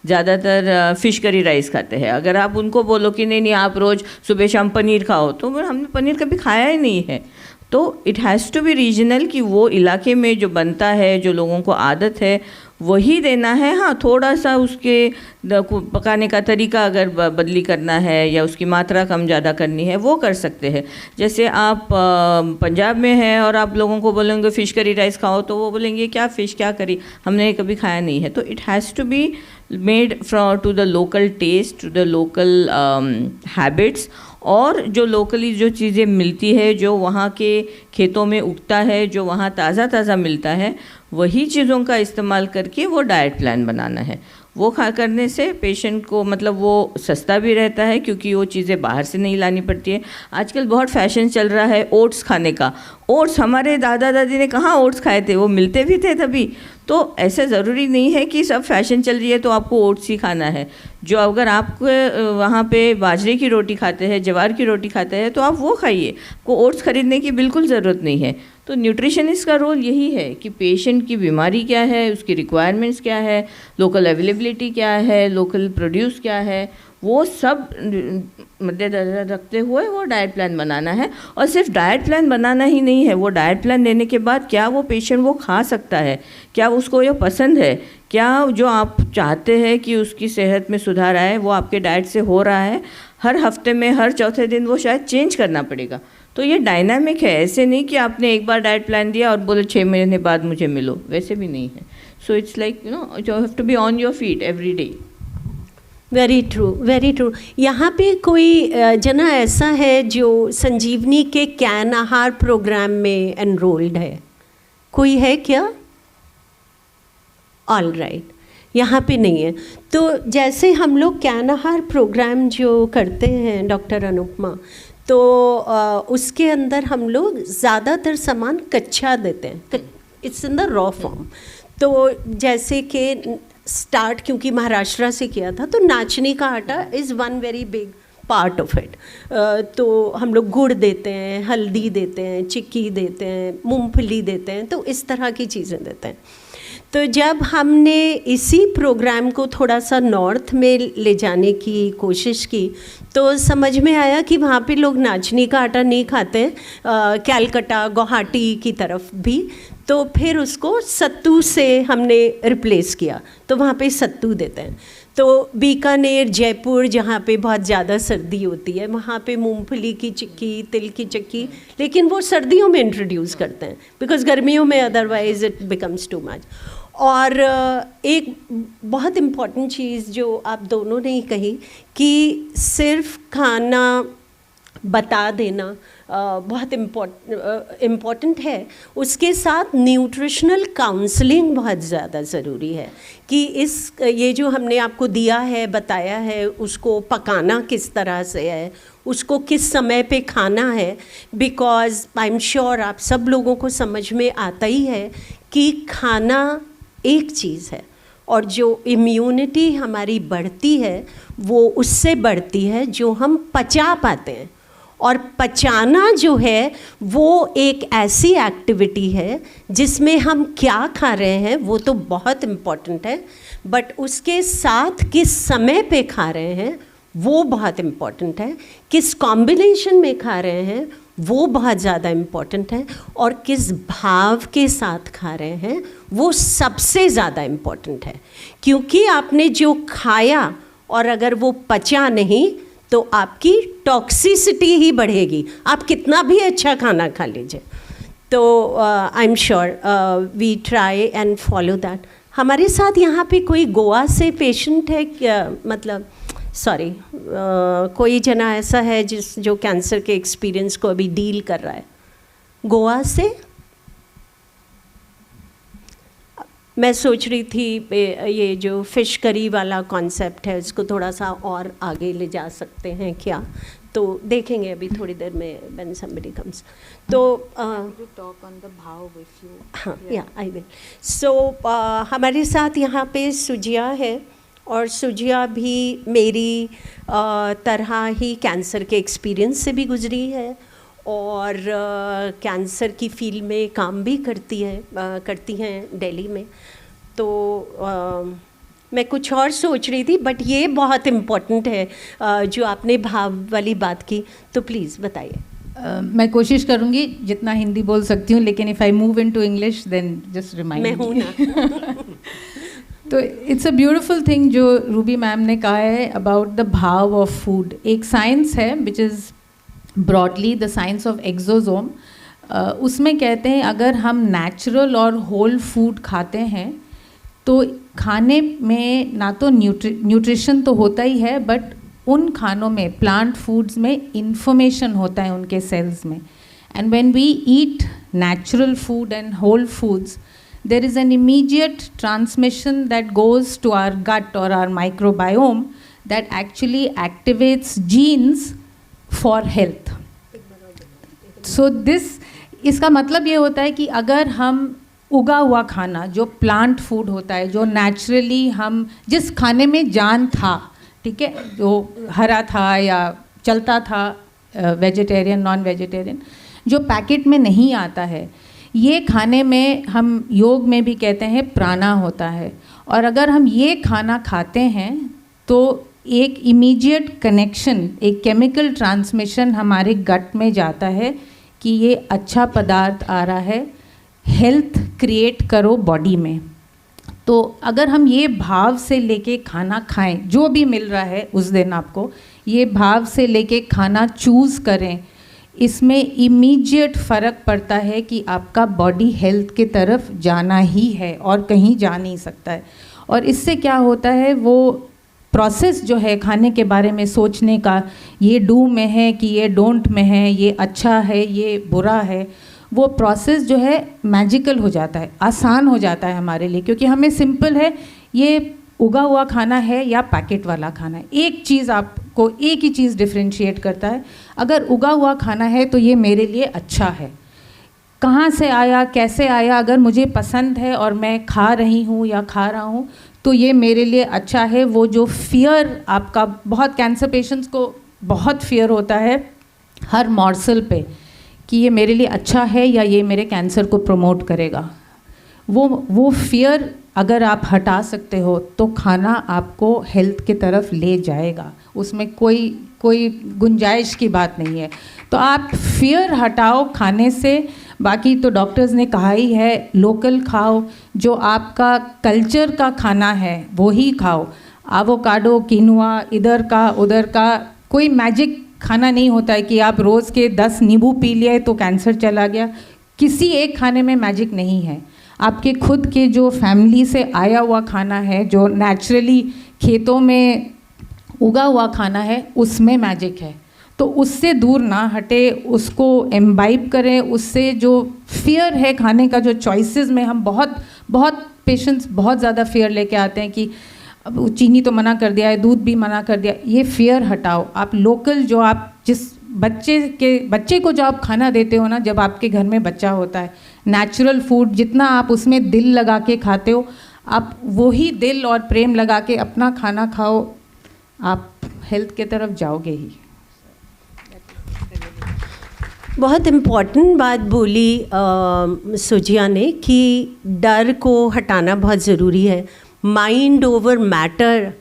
ज़्यादातर फ़िश करी राइस खाते हैं. अगर आप उनको बोलो कि नहीं आप रोज़ सुबह शाम पनीर खाओ, तो हमने पनीर कभी खाया ही नहीं है. तो it has to be regional, कि वो इलाके में जो बनता है, जो लोगों को आदत है वही देना है. हाँ, थोड़ा सा उसके पकाने का तरीका अगर बदली करना है या उसकी मात्रा कम ज़्यादा करनी है वो कर सकते हैं. जैसे आप पंजाब में हैं और आप लोगों को बोलेंगे फ़िश करी राइस खाओ, तो वो बोलेंगे क्या फ़िश, क्या करी, हमने कभी खाया नहीं है. तो it has to be made to the local taste, to the local habits. और जो लोकली जो चीज़ें मिलती है, जो वहाँ के खेतों में उगता है, जो वहाँ ताज़ा ताज़ा मिलता है, वही चीज़ों का इस्तेमाल करके वो डाइट प्लान बनाना है। वो खा करने से पेशेंट को मतलब वो सस्ता भी रहता है, क्योंकि वो चीज़ें बाहर से नहीं लानी पड़ती है। आजकल बहुत फैशन चल रहा है ओट्स खाने का। ओट्स, हमारे दादा दादी ने कहाँ ओट्स खाए थे, वो मिलते भी थे तभी। तो ऐसे ज़रूरी नहीं है कि सब फैशन चल रही है तो आपको ओट्स ही खाना है। जो अगर आप वहाँ पे बाजरे की रोटी खाते हैं, ज्वार की रोटी खाते हैं, तो आप वो खाइए, को ओट्स खरीदने की बिल्कुल ज़रूरत नहीं है। तो न्यूट्रिशनिस्ट का रोल यही है कि पेशेंट की बीमारी क्या है, उसकी रिक्वायरमेंट्स क्या है, लोकल अवेलेबिलिटी क्या है, लोकल प्रोड्यूस क्या है, वो सब मद्देनजर रखते हुए वो डाइट प्लान बनाना है। और सिर्फ डाइट प्लान बनाना ही नहीं है, वो डाइट प्लान देने के बाद क्या वो पेशेंट वो खा सकता है, क्या उसको ये पसंद है, क्या जो आप चाहते हैं कि उसकी सेहत में सुधार आए वो आपके डाइट से हो रहा है। हर हफ्ते में हर चौथे दिन वो शायद चेंज करना पड़ेगा। तो ये डायनामिक है, ऐसे नहीं कि आपने एक बार डाइट प्लान दिया और बोले 6 महीने बाद मुझे मिलो, वैसे भी नहीं है। So it's like you have to be on your feet every day. Very true, very true. यहाँ पे कोई जना ऐसा है जो संजीवनी के कैन आहार प्रोग्राम में एनरोल्ड है, कोई है क्या? ऑल राइट, यहाँ पे नहीं है। तो जैसे हम लोग कैन आहार प्रोग्राम जो करते हैं डॉक्टर अनुपमा, तो उसके अंदर हम लोग ज़्यादातर सामान कच्चा देते हैं, it's in the raw form. तो जैसे कि स्टार्ट क्योंकि महाराष्ट्र से किया था, तो नाचनी का आटा is one very big part of it. तो हम लोग गुड़ देते हैं, हल्दी देते हैं, चिक्की देते हैं, मूंगफली देते हैं, तो इस तरह की चीज़ें देते हैं। तो जब हमने इसी प्रोग्राम को थोड़ा सा नॉर्थ में ले जाने की कोशिश की, तो समझ में आया कि वहाँ पे लोग नाचनी का आटा नहीं खाते, कैलकटा गुवाहाटी की तरफ भी। तो फिर उसको सत्तू से हमने रिप्लेस किया, तो वहाँ पे सत्तू देते हैं। तो बीकानेर, जयपुर, जहाँ पे बहुत ज़्यादा सर्दी होती है, वहाँ पे मूंगफली की चिक्की, तिल की चिक्की, लेकिन वो सर्दियों में इंट्रोड्यूस करते हैं, बिकॉज़ गर्मियों में otherwise it becomes too much. और एक बहुत इम्पॉर्टेंट चीज़ जो आप दोनों ने ही कही कि सिर्फ खाना बता देना बहुत इम्पॉर्टेंट है, उसके साथ न्यूट्रिशनल काउंसलिंग बहुत ज़्यादा ज़रूरी है कि ये जो हमने आपको दिया है, बताया है, उसको पकाना किस तरह से है, उसको किस समय पे खाना है। बिकॉज़ आई एम श्योर आप सब लोगों को समझ में आता ही है कि खाना एक चीज़ है, और जो इम्यूनिटी हमारी बढ़ती है वो उससे बढ़ती है जो हम पचा पाते हैं। और पचाना जो है वो एक ऐसी एक्टिविटी है जिसमें हम क्या खा रहे हैं वो तो बहुत इम्पॉर्टेंट है, बट उसके साथ किस समय पे खा रहे हैं वो बहुत इम्पॉर्टेंट है, किस कॉम्बिनेशन में खा रहे हैं वो बहुत ज़्यादा इम्पॉर्टेंट है, और किस भाव के साथ खा रहे हैं वो सबसे ज़्यादा इम्पॉर्टेंट है। क्योंकि आपने जो खाया और अगर वो पचा नहीं तो आपकी टॉक्सिसिटी ही बढ़ेगी, आप कितना भी अच्छा खाना खा लीजिए। तो I am sure we try and follow that. हमारे साथ यहाँ पे कोई गोवा से पेशेंट है क्या? मतलब सॉरी, कोई जना ऐसा है जो कैंसर के एक्सपीरियंस को अभी डील कर रहा है गोवा से? मैं सोच रही थी ये जो फ़िश करी वाला कॉन्सेप्ट है उसको थोड़ा सा और आगे ले जा सकते हैं क्या, तो देखेंगे अभी थोड़ी देर में when somebody comes। तो talk on the bhav with you। हाँ, या आई विल। सो हमारे साथ यहाँ पे सुजिया है, और सुजिया भी मेरी तरह ही कैंसर के एक्सपीरियंस से भी गुजरी है, और कैंसर की फील्ड में काम भी करती हैं दिल्ली में। तो मैं कुछ और सोच रही थी, बट ये बहुत इम्पोर्टेंट है जो आपने भाव वाली बात की, तो प्लीज़ बताइए। मैं कोशिश करूँगी जितना हिंदी बोल सकती हूँ, लेकिन if I move into English then just remind मैं हूँ ना। तो इट्स अ ब्यूटिफुल थिंग जो रूबी मैम ने कहा है about the bhav of food. एक साइंस है which is broadly the science of exosome. उसमें कहते हैं अगर हम नेचुरल और होल फूड खाते हैं तो खाने में ना तो न्यूट्रिशन तो होता ही है, बट उन खानों में, प्लांट फूड्स में इन्फॉर्मेशन होता है उनके सेल्स में. And when we eat natural food and whole foods, there is an immediate transmission that goes to our gut or our microbiome that actually activates genes for health. So इसका मतलब ये होता है कि अगर हम उगा हुआ खाना, जो प्लांट फूड होता है, जो नेचुरली हम जिस खाने में जान था, ठीक है, जो हरा था या चलता था, वेजिटेरियन नॉन वेजिटेरियन, जो पैकेट में नहीं आता है, ये खाने में हम योग में भी कहते हैं प्राणा होता है. और अगर हम ये खाना खाते हैं तो एक इमीडिएट कनेक्शन, एक केमिकल ट्रांसमिशन हमारे गट में जाता है कि ये अच्छा पदार्थ आ रहा है, हेल्थ क्रिएट करो बॉडी में. तो अगर हम ये भाव से लेके खाना खाएं, जो भी मिल रहा है उस दिन आपको, ये भाव से लेके खाना चूज़ करें, इसमें इमीडिएट फ़र्क पड़ता है कि आपका बॉडी हेल्थ की तरफ जाना ही है और कहीं जा नहीं सकता है. और इससे क्या होता है, वो प्रोसेस जो है खाने के बारे में सोचने का, ये डू में है कि ये डोंट में है, ये अच्छा है ये बुरा है, वो प्रोसेस जो है मैजिकल हो जाता है, आसान हो जाता है हमारे लिए, क्योंकि हमें सिंपल है ये उगा हुआ खाना है या पैकेट वाला खाना है. एक चीज़ आपको, एक ही चीज़ डिफ्रेंशिएट करता है. अगर उगा हुआ खाना है तो ये मेरे लिए अच्छा है, कहाँ से आया, कैसे आया, अगर मुझे पसंद है और मैं खा रही हूँ या खा रहा हूँ तो ये मेरे लिए अच्छा है. वो जो फियर आपका, बहुत कैंसर पेशेंट्स को बहुत फियर होता है हर मॉर्सल पे कि ये मेरे लिए अच्छा है या ये मेरे कैंसर को प्रमोट करेगा. वो फियर अगर आप हटा सकते हो तो खाना आपको हेल्थ की तरफ ले जाएगा, उसमें कोई गुंजाइश की बात नहीं है. तो आप फियर हटाओ खाने से. बाकी तो डॉक्टर्स ने कहा ही है, लोकल खाओ, जो आपका कल्चर का खाना है वो ही खाओ. एवोकाडो, किनुआ, इधर का उधर का, कोई मैजिक खाना नहीं होता है कि आप रोज़ के 10 नींबू पी लिए तो कैंसर चला गया. किसी एक खाने में मैजिक नहीं है. आपके खुद के जो फैमिली से आया हुआ खाना है, जो नेचुरली खेतों में उगा हुआ खाना है, उसमें मैजिक है. तो उससे दूर ना हटे, उसको एम्बाइब करें. उससे जो फियर है खाने का, जो चॉइसेस में हम बहुत पेशेंट्स बहुत ज़्यादा फियर लेके आते हैं कि अब चीनी तो मना कर दिया है, दूध भी मना कर दिया, ये फियर हटाओ. आप लोकल, जो आप जिस बच्चे को जो आप खाना देते हो ना, जब आपके घर में बच्चा होता है, नेचुरल फूड, जितना आप उसमें दिल लगा के खाते हो, आप वही दिल और प्रेम लगा के अपना खाना खाओ, आप हेल्थ के तरफ जाओगे ही. बहुत इम्पॉर्टेंट बात बोली सुजिया ने कि डर को हटाना बहुत ज़रूरी है. माइंड ओवर मैटर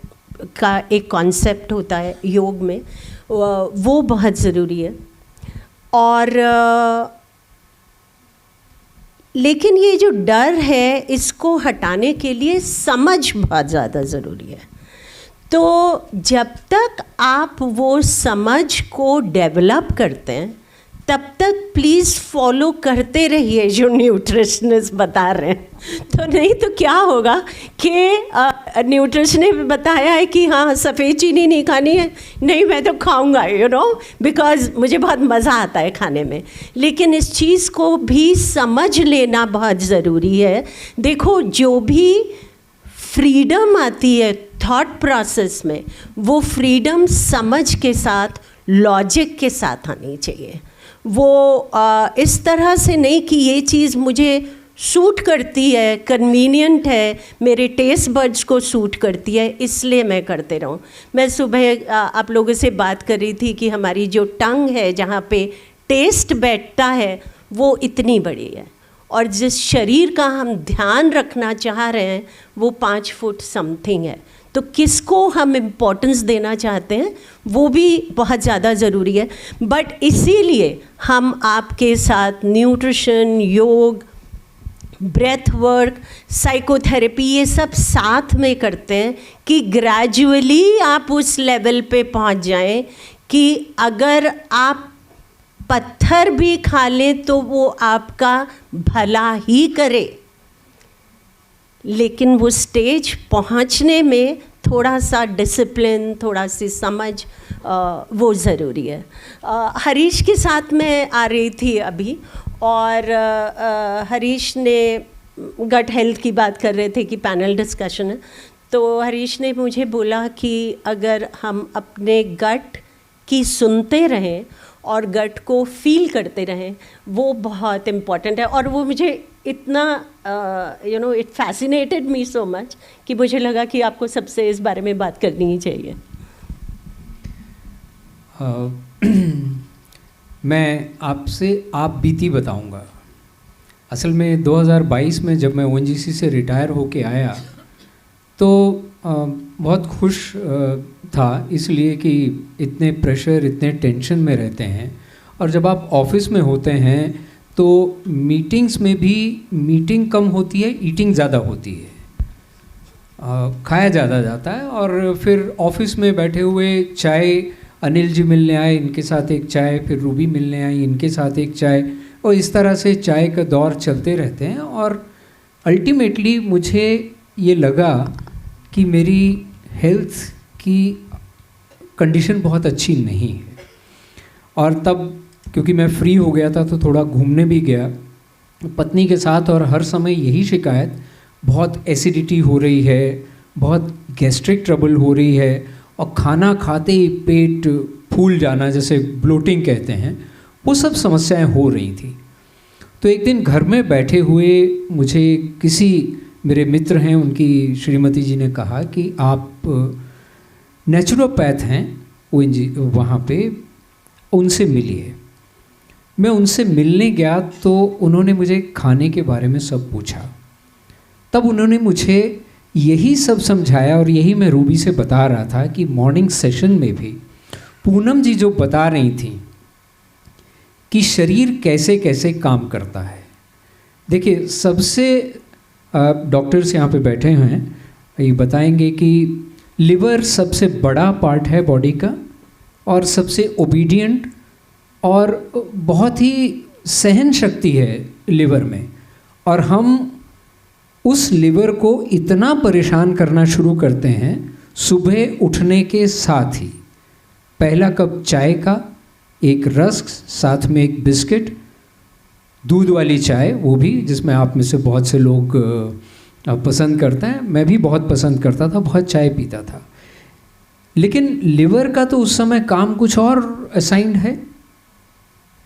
का एक कॉन्सेप्ट होता है योग में, वो बहुत ज़रूरी है. और लेकिन ये जो डर है, इसको हटाने के लिए समझ बहुत ज़्यादा ज़रूरी है. तो जब तक आप वो समझ को डेवलप करते हैं, तब तक प्लीज़ फॉलो करते रहिए जो न्यूट्रिशनिस्ट बता रहे हैं. तो नहीं तो क्या होगा कि न्यूट्रिशन ने बताया है कि हाँ सफ़ेद चीनी नहीं खानी है, नहीं मैं तो खाऊंगा, बिकॉज मुझे बहुत मज़ा आता है खाने में. लेकिन इस चीज़ को भी समझ लेना बहुत ज़रूरी है. देखो, जो भी फ्रीडम आती है थॉट प्रोसेस में, वो फ्रीडम समझ के साथ, लॉजिक के साथ आनी चाहिए. वो इस तरह से नहीं कि ये चीज़ मुझे सूट करती है, कन्वीनियंट है, मेरे टेस्ट बड्स को सूट करती है, इसलिए मैं करते रहूँ. मैं सुबह आप लोगों से बात कर रही थी कि हमारी जो टंग है, जहाँ पे टेस्ट बैठता है, वो इतनी बड़ी है. और जिस शरीर का हम ध्यान रखना चाह रहे हैं, वो 5 फुट समथिंग है. तो किसको हम इम्पोर्टेंस देना चाहते हैं, वो भी बहुत ज़्यादा ज़रूरी है. बट इसीलिए हम आपके साथ न्यूट्रिशन, योग, ब्रेथ वर्क, साइकोथेरेपी, ये सब साथ में करते हैं कि ग्रेजुअली आप उस लेवल पे पहुंच जाएं कि अगर आप पत्थर भी खा लें तो वो आपका भला ही करे. लेकिन वो स्टेज पहुंचने में थोड़ा सा डिसिप्लिन, थोड़ा सी समझ वो ज़रूरी है। हरीश के साथ मैं आ रही थी अभी, और हरीश ने गट हेल्थ की बात कर रहे थे कि पैनल डिस्कशन है, तो हरीश ने मुझे बोला कि अगर हम अपने गट की सुनते रहें और गट को फील करते रहें, वो बहुत इम्पॉर्टेंट है। और वो मुझे इतना it fascinated me so much कि मुझे लगा कि आपको सबसे इस बारे में बात करनी ही चाहिए। मैं आपसे आप बीती बताऊंगा। असल में 2022 में जब मैं ONGC से रिटायर होके आया तो बहुत खुश था, इसलिए कि इतने प्रेशर, इतने टेंशन में रहते हैं, और जब आप ऑफिस में होते हैं तो मीटिंग्स में भी मीटिंग कम होती है, ईटिंग ज़्यादा होती है, खाया ज़्यादा जाता है। और फिर ऑफिस में बैठे हुए चाय, अनिल जी मिलने आए, इनके साथ एक चाय, फिर रूबी मिलने आई, इनके साथ एक चाय, और इस तरह से चाय का दौर चलते रहते हैं। और अल्टीमेटली मुझे ये लगा कि मेरी हेल्थ की कंडीशन बहुत अच्छी नहीं है। और तब क्योंकि मैं फ्री हो गया था तो थोड़ा घूमने भी गया पत्नी के साथ, और हर समय यही शिकायत, बहुत एसिडिटी हो रही है, बहुत गैस्ट्रिक ट्रबल हो रही है, और खाना खाते ही पेट फूल जाना, जैसे ब्लोटिंग कहते हैं, वो सब समस्याएं हो रही थी। तो एक दिन घर में बैठे हुए मुझे किसी मेरे मित्र हैं, उनकी श्रीमती जी ने कहा कि आप नेचुरोपैथ हैं वहाँ पे, उनसे मिलिए। मैं उनसे मिलने गया तो उन्होंने मुझे खाने के बारे में सब पूछा। तब उन्होंने मुझे यही सब समझाया, और यही मैं रूबी से बता रहा था कि मॉर्निंग सेशन में भी पूनम जी जो बता रही थी कि शरीर कैसे कैसे काम करता है। देखिए, सबसे डॉक्टर्स यहाँ पे बैठे हुए हैं, ये बताएंगे कि लिवर सबसे बड़ा पार्ट है बॉडी का, और सबसे ओबीडियंट, और बहुत ही सहन शक्ति है लिवर में। और हम उस लिवर को इतना परेशान करना शुरू करते हैं सुबह उठने के साथ ही। पहला कप चाय का, एक रस्क, साथ में एक बिस्किट, दूध वाली चाय, वो भी जिसमें आप में से बहुत से लोग पसंद करते हैं, मैं भी बहुत पसंद करता था, बहुत चाय पीता था। लेकिन लिवर का तो उस समय काम कुछ और असाइंड है।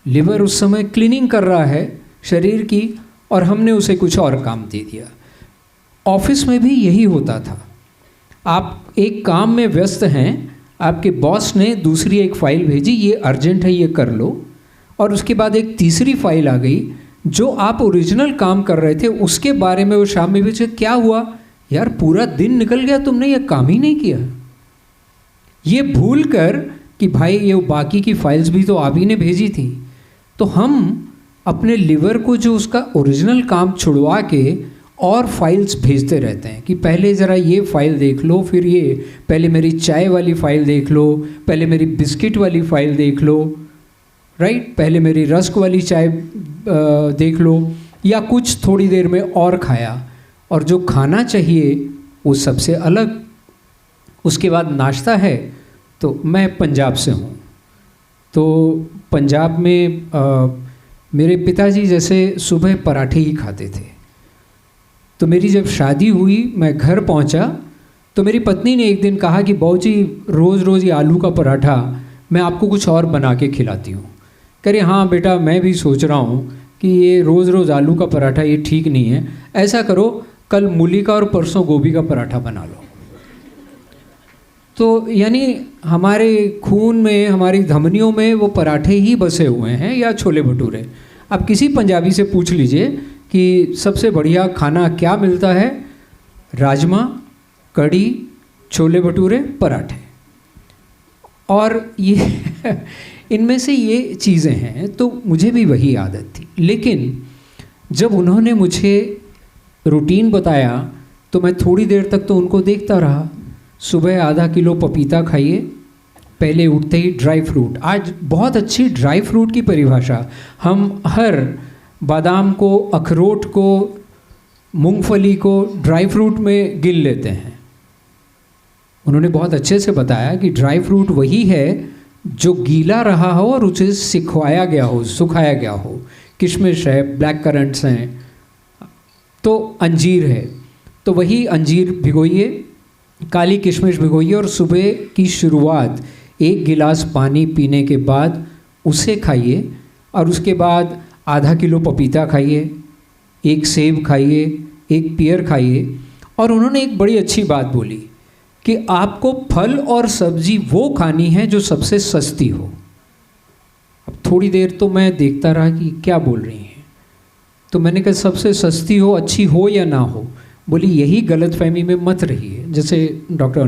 लिवर उस समय क्लीनिंग कर रहा है शरीर की, और हमने उसे कुछ और काम दे दिया। ऑफिस में भी यही होता था। आप एक काम में व्यस्त हैं, आपके बॉस ने दूसरी एक फाइल भेजी, ये अर्जेंट है, ये कर लो, और उसके बाद एक तीसरी फाइल आ गई जो आप ओरिजिनल काम कर रहे थे उसके बारे में। वो शाम में पूछे, क्या हुआ यार, पूरा दिन निकल गया, तुमने ये काम ही नहीं किया। ये भूल कर कि भाई ये बाकी की फाइल्स भी तो आप ही ने भेजी थी। तो हम अपने लिवर को जो उसका ओरिजिनल काम छुड़वा के और फाइल्स भेजते रहते हैं कि पहले ज़रा ये फ़ाइल देख लो, फिर ये पहले मेरी चाय वाली फ़ाइल देख लो, पहले मेरी बिस्किट वाली फ़ाइल देख लो, राइट, पहले मेरी रस्क वाली चाय देख लो, या कुछ थोड़ी देर में और खाया, और जो खाना चाहिए वो सबसे अलग। उसके बाद नाश्ता है। तो मैं पंजाब से हूँ, तो पंजाब में मेरे पिताजी जैसे सुबह पराठे ही खाते थे। तो मेरी जब शादी हुई, मैं घर पहुंचा, तो मेरी पत्नी ने एक दिन कहा कि बाबू जी रोज़ रोज़ ये आलू का पराठा, मैं आपको कुछ और बना के खिलाती हूँ। कह रही, हाँ बेटा, मैं भी सोच रहा हूँ कि ये रोज़ रोज़ आलू का पराठा ये ठीक नहीं है, ऐसा करो कल मूली का और परसों गोभी का पराठा बना लो। तो यानी हमारे खून में, हमारी धमनियों में वो पराठे ही बसे हुए हैं, या छोले भटूरे। आप किसी पंजाबी से पूछ लीजिए कि सबसे बढ़िया खाना क्या मिलता है, राजमा, कढ़ी, छोले भटूरे, पराठे, और ये इनमें से ये चीज़ें हैं। तो मुझे भी वही आदत थी। लेकिन जब उन्होंने मुझे रूटीन बताया तो मैं थोड़ी देर तक तो उनको देखता रहा। सुबह आधा किलो पपीता खाइए, पहले उठते ही ड्राई फ्रूट। आज बहुत अच्छी ड्राई फ्रूट की परिभाषा, हम हर बादाम को, अखरोट को, मूंगफली को ड्राई फ्रूट में गिन लेते हैं। उन्होंने बहुत अच्छे से बताया कि ड्राई फ्रूट वही है जो गीला रहा हो और उसे सिखवाया गया हो, सुखाया गया हो। किशमिश है, ब्लैक करंट्स हैं, तो अंजीर है, तो वही अंजीर भिगोइए, काली किशमिश भिगोइए और सुबह की शुरुआत 1 गिलास पानी पीने के बाद उसे खाइए, और उसके बाद आधा किलो पपीता खाइए, 1 सेब खाइए, 1 पेयर खाइए। और उन्होंने एक बड़ी अच्छी बात बोली कि आपको फल और सब्जी वो खानी है जो सबसे सस्ती हो। अब थोड़ी देर तो मैं देखता रहा कि क्या बोल रही हैं, तो मैंने कहा सबसे सस्ती हो, अच्छी हो या ना हो। बोली यही गलतफहमी में मत रहिए। जैसे डॉक्टर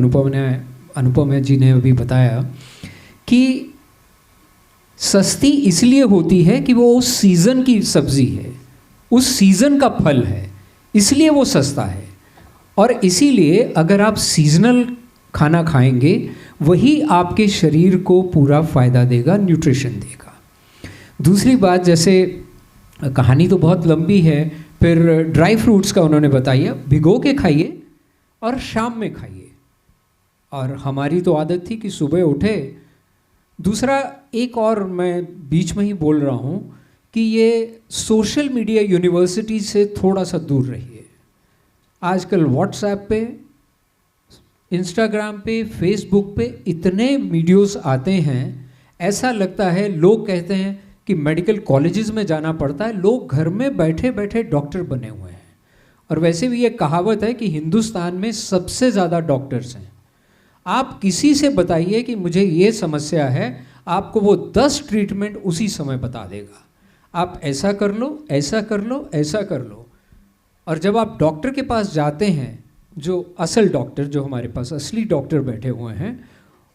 अनुपम जी ने अभी बताया कि सस्ती इसलिए होती है कि वो उस सीज़न की सब्ज़ी है, उस सीज़न का फल है, इसलिए वो सस्ता है। और इसीलिए अगर आप सीजनल खाना खाएंगे वही आपके शरीर को पूरा फ़ायदा देगा, न्यूट्रिशन देगा। दूसरी बात, जैसे कहानी तो बहुत लंबी है, फिर ड्राई फ्रूट्स का उन्होंने बताया भिगो के खाइए और शाम में खाइए। और हमारी तो आदत थी कि सुबह उठे। दूसरा एक और मैं बीच में ही बोल रहा हूँ कि ये सोशल मीडिया यूनिवर्सिटी से थोड़ा सा दूर रहिए। आजकल व्हाट्सएप पे, इंस्टाग्राम पे, फेसबुक पे इतने वीडियोस आते हैं, ऐसा लगता है लोग कहते हैं कि मेडिकल कॉलेजेस में जाना पड़ता है, लोग घर में बैठे बैठे डॉक्टर बने हुए हैं। और वैसे भी ये कहावत है कि हिंदुस्तान में सबसे ज़्यादा डॉक्टर्स हैं। आप किसी से बताइए कि मुझे ये समस्या है, आपको वो 10 ट्रीटमेंट उसी समय बता देगा। आप ऐसा कर लो, ऐसा कर लो, ऐसा कर लो। और जब आप डॉक्टर के पास जाते हैं, जो असल डॉक्टर, जो हमारे पास असली डॉक्टर बैठे हुए हैं,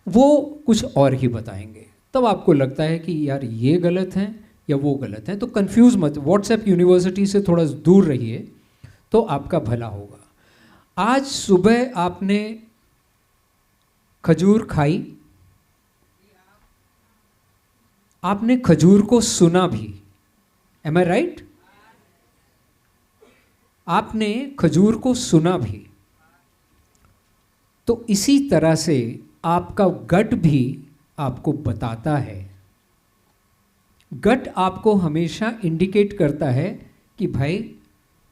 वो कुछ और ही बताएंगे। तब आपको लगता है कि यार ये गलत है या वो गलत है। तो कंफ्यूज मत, व्हाट्सएप यूनिवर्सिटी से थोड़ा दूर रहिए तो आपका भला होगा। आज सुबह आपने खजूर खाई, आपने खजूर को सुना भी, एम आई राइट? आपने खजूर को सुना भी। तो इसी तरह से आपका गट भी आपको बताता है। गट आपको हमेशा इंडिकेट करता है कि भाई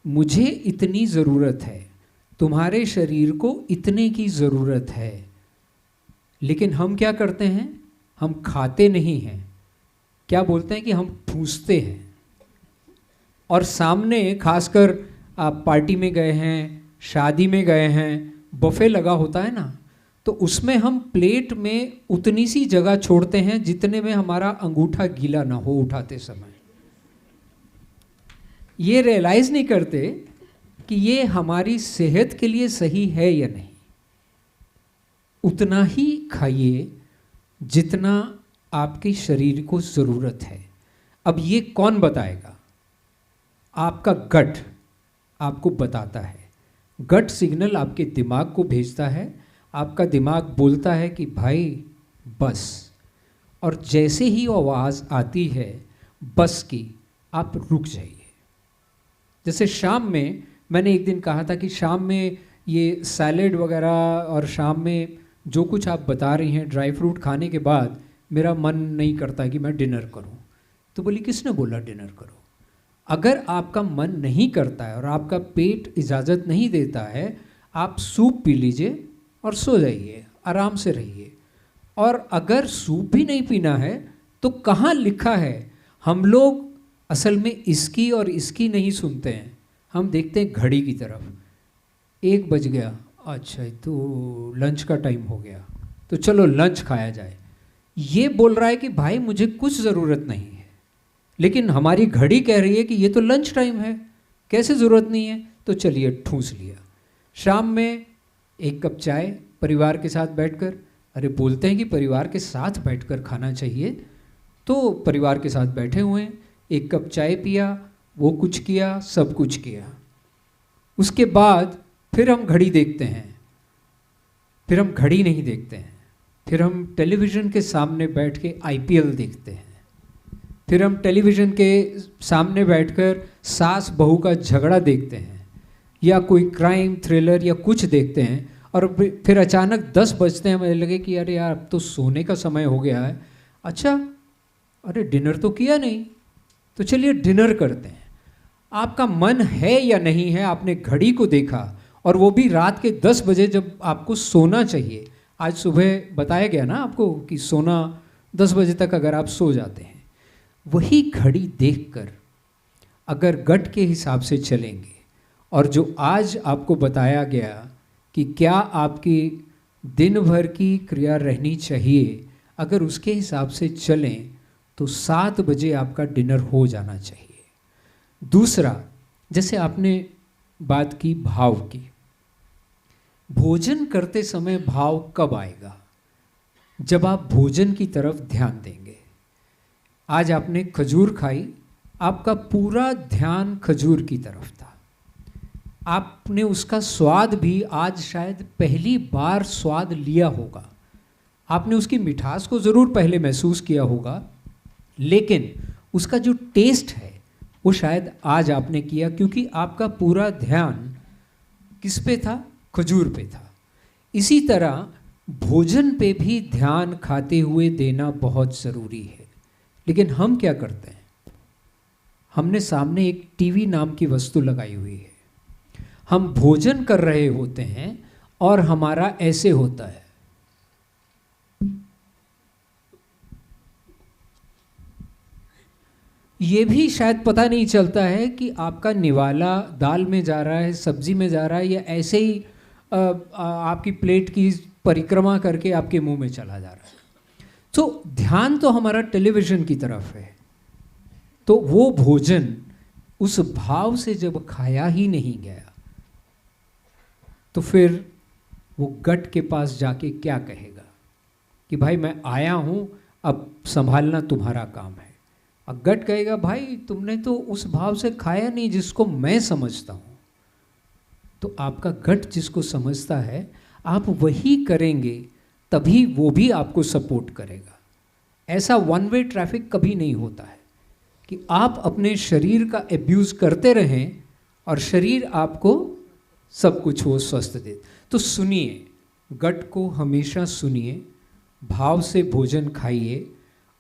मुझे इतनी ज़रूरत है, तुम्हारे शरीर को इतने की ज़रूरत है। लेकिन हम क्या करते हैं? हम खाते नहीं हैं, क्या बोलते हैं कि हम ठूसते हैं। और सामने खासकर आप पार्टी में गए हैं, शादी में गए हैं, बफे लगा होता है ना, तो उसमें हम प्लेट में उतनी सी जगह छोड़ते हैं जितने में हमारा अंगूठा गीला ना हो उठाते समय। ये रियलाइज़ नहीं करते कि ये हमारी सेहत के लिए सही है या नहीं। उतना ही खाइए जितना आपके शरीर को ज़रूरत है। अब ये कौन बताएगा? आपका गट आपको बताता है। गट सिग्नल आपके दिमाग को भेजता है, आपका दिमाग बोलता है कि भाई बस। और जैसे ही आवाज़ आती है बस की, आप रुक जाइए। जैसे शाम में मैंने एक दिन कहा था कि शाम में ये सैलेड वगैरह और शाम में जो कुछ आप बता रही हैं ड्राई फ्रूट खाने के बाद मेरा मन नहीं करता कि मैं डिनर करूं। तो बोली किसने बोला डिनर करो? अगर आपका मन नहीं करता है और आपका पेट इजाज़त नहीं देता है, आप सूप पी लीजिए और सो जाइए, आराम से रहिए। और अगर सूप भी नहीं पीना है तो कहाँ लिखा है? हम लोग असल में इसकी और इसकी नहीं सुनते हैं, हम देखते हैं घड़ी की तरफ। 1 बज गया, अच्छा तो लंच का टाइम हो गया, तो चलो लंच खाया जाए। ये बोल रहा है कि भाई मुझे कुछ ज़रूरत नहीं है, लेकिन हमारी घड़ी कह रही है कि ये तो लंच टाइम है, कैसे ज़रूरत नहीं है, तो चलिए ठूस लिया। शाम में 1 कप चाय परिवार के साथ बैठकर, अरे बोलते हैं कि परिवार के साथ बैठकर खाना चाहिए, तो परिवार के साथ बैठे हुए हैं, 1 कप चाय पिया, वो कुछ किया, सब कुछ किया। उसके बाद फिर हम घड़ी देखते हैं, फिर हम घड़ी नहीं देखते हैं, फिर हम टेलीविज़न के सामने बैठ के IPL देखते हैं, फिर हम टेलीविज़न के सामने बैठकर सास बहू का झगड़ा देखते हैं या कोई क्राइम थ्रिलर या कुछ देखते हैं। और फिर अचानक 10 बजते हैं, मुझे लगे कि अरे यार अब तो सोने का समय हो गया है। अच्छा, अरे डिनर तो किया नहीं, तो चलिए डिनर करते हैं। आपका मन है या नहीं है, आपने घड़ी को देखा, और वो भी रात के 10 बजे जब आपको सोना चाहिए। आज सुबह बताया गया ना आपको कि सोना 10 बजे तक अगर आप सो जाते हैं, वही घड़ी देखकर अगर गट के हिसाब से चलेंगे, और जो आज आपको बताया गया कि क्या आपकी दिन भर की क्रिया रहनी चाहिए, अगर उसके हिसाब से चलें तो 7 बजे आपका डिनर हो जाना चाहिए। दूसरा, जैसे आपने बात की भाव की, भोजन करते समय भाव कब आएगा? जब आप भोजन की तरफ ध्यान देंगे। आज आपने खजूर खाई, आपका पूरा ध्यान खजूर की तरफ था। आपने उसका स्वाद भी आज शायद पहली बार स्वाद लिया होगा। आपने उसकी मिठास को ज़रूर पहले महसूस किया होगा, लेकिन उसका जो टेस्ट है वो शायद आज आपने किया, क्योंकि आपका पूरा ध्यान किस पे था? खजूर पे था। इसी तरह भोजन पे भी ध्यान खाते हुए देना बहुत ज़रूरी है। लेकिन हम क्या करते हैं? हमने सामने एक टीवी नाम की वस्तु लगाई हुई है, हम भोजन कर रहे होते हैं और हमारा ऐसे होता है। ये भी शायद पता नहीं चलता है कि आपका निवाला दाल में जा रहा है, सब्जी में जा रहा है, या ऐसे ही आपकी प्लेट की परिक्रमा करके आपके मुंह में चला जा रहा है। तो ध्यान तो हमारा टेलीविज़न की तरफ है। तो वो भोजन उस भाव से जब खाया ही नहीं गया, तो फिर वो गट के पास जाके क्या कहेगा कि भाई मैं आया हूँ, अब संभालना तुम्हारा काम है। अब गट कहेगा भाई तुमने तो उस भाव से खाया नहीं जिसको मैं समझता हूँ। तो आपका गट जिसको समझता है, आप वही करेंगे, तभी वो भी आपको सपोर्ट करेगा। ऐसा वन वे ट्रैफिक कभी नहीं होता है कि आप अपने शरीर का एब्यूज़ करते रहें और शरीर आपको सब कुछ वो स्वस्थ दे। तो सुनिए, गट को हमेशा सुनिए, भाव से भोजन खाइए।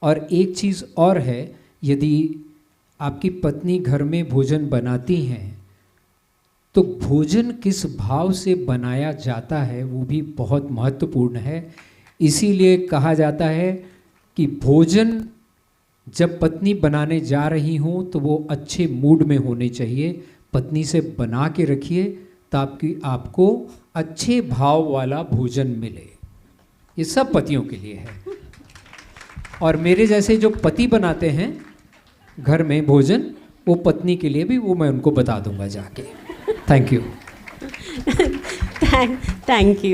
और एक चीज़ और है, यदि आपकी पत्नी घर में भोजन बनाती हैं तो भोजन किस भाव से बनाया जाता है वो भी बहुत महत्वपूर्ण है। इसीलिए कहा जाता है कि भोजन जब पत्नी बनाने जा रही हों तो वो अच्छे मूड में होने चाहिए। पत्नी से बना के रखिए ताकि आपको अच्छे भाव वाला भोजन मिले। ये सब पतियों के लिए है। और मेरे जैसे जो पति बनाते हैं घर में भोजन, वो पत्नी के लिए भी, वो मैं उनको बता दूंगा जाके। Thank you.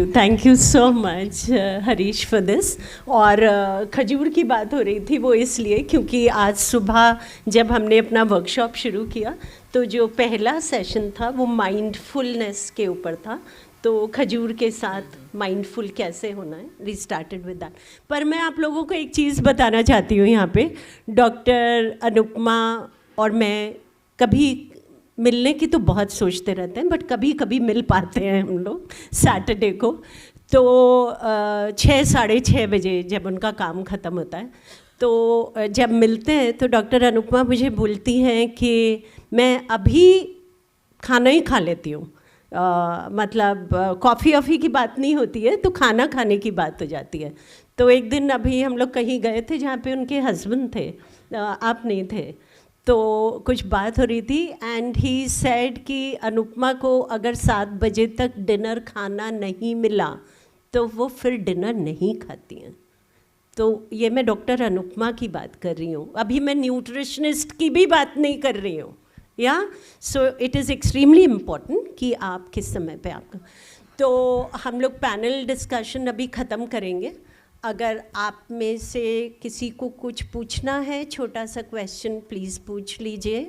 Thank you so much Harish for this. और खजूर की बात हो रही थी वो इसलिए क्योंकि आज सुबह जब हमने अपना वर्कशॉप शुरू किया तो जो पहला सेशन था वो माइंडफुलनेस के ऊपर था। तो खजूर के साथ माइंडफुल कैसे होना है, वी स्टार्टेड विद दैट। पर मैं आप लोगों को एक चीज़ बताना चाहती हूँ यहाँ पे। डॉक्टर अनुपमा और मैं कभी मिलने की तो बहुत सोचते रहते हैं, बट कभी कभी मिल पाते हैं हम लोग सैटरडे को। तो 6-6:30 बजे जब उनका काम ख़त्म होता है तो जब मिलते हैं तो डॉक्टर अनुपमा मुझे बोलती हैं कि मैं अभी खाना ही खा लेती हूँ। मतलब कॉफ़ी वॉफ़ी की बात नहीं होती है, तो खाना खाने की बात हो जाती है। तो एक दिन अभी हम लोग कहीं गए थे जहाँ पे उनके हस्बैंड थे, आप नहीं थे, तो कुछ बात हो रही थी एंड ही सेड कि अनुपमा को अगर 7 बजे तक डिनर खाना नहीं मिला तो वो फिर डिनर नहीं खाती हैं। तो ये मैं डॉक्टर अनुपमा की बात कर रही हूँ, अभी मैं न्यूट्रिशनिस्ट की भी बात नहीं कर रही हूँ। या so it is extremely important कि आप किस समय पे आपका। तो हम लोग पैनल डिस्कशन अभी ख़त्म करेंगे। अगर आप में से किसी को कुछ पूछना है, छोटा सा क्वेश्चन प्लीज़ पूछ लीजिए।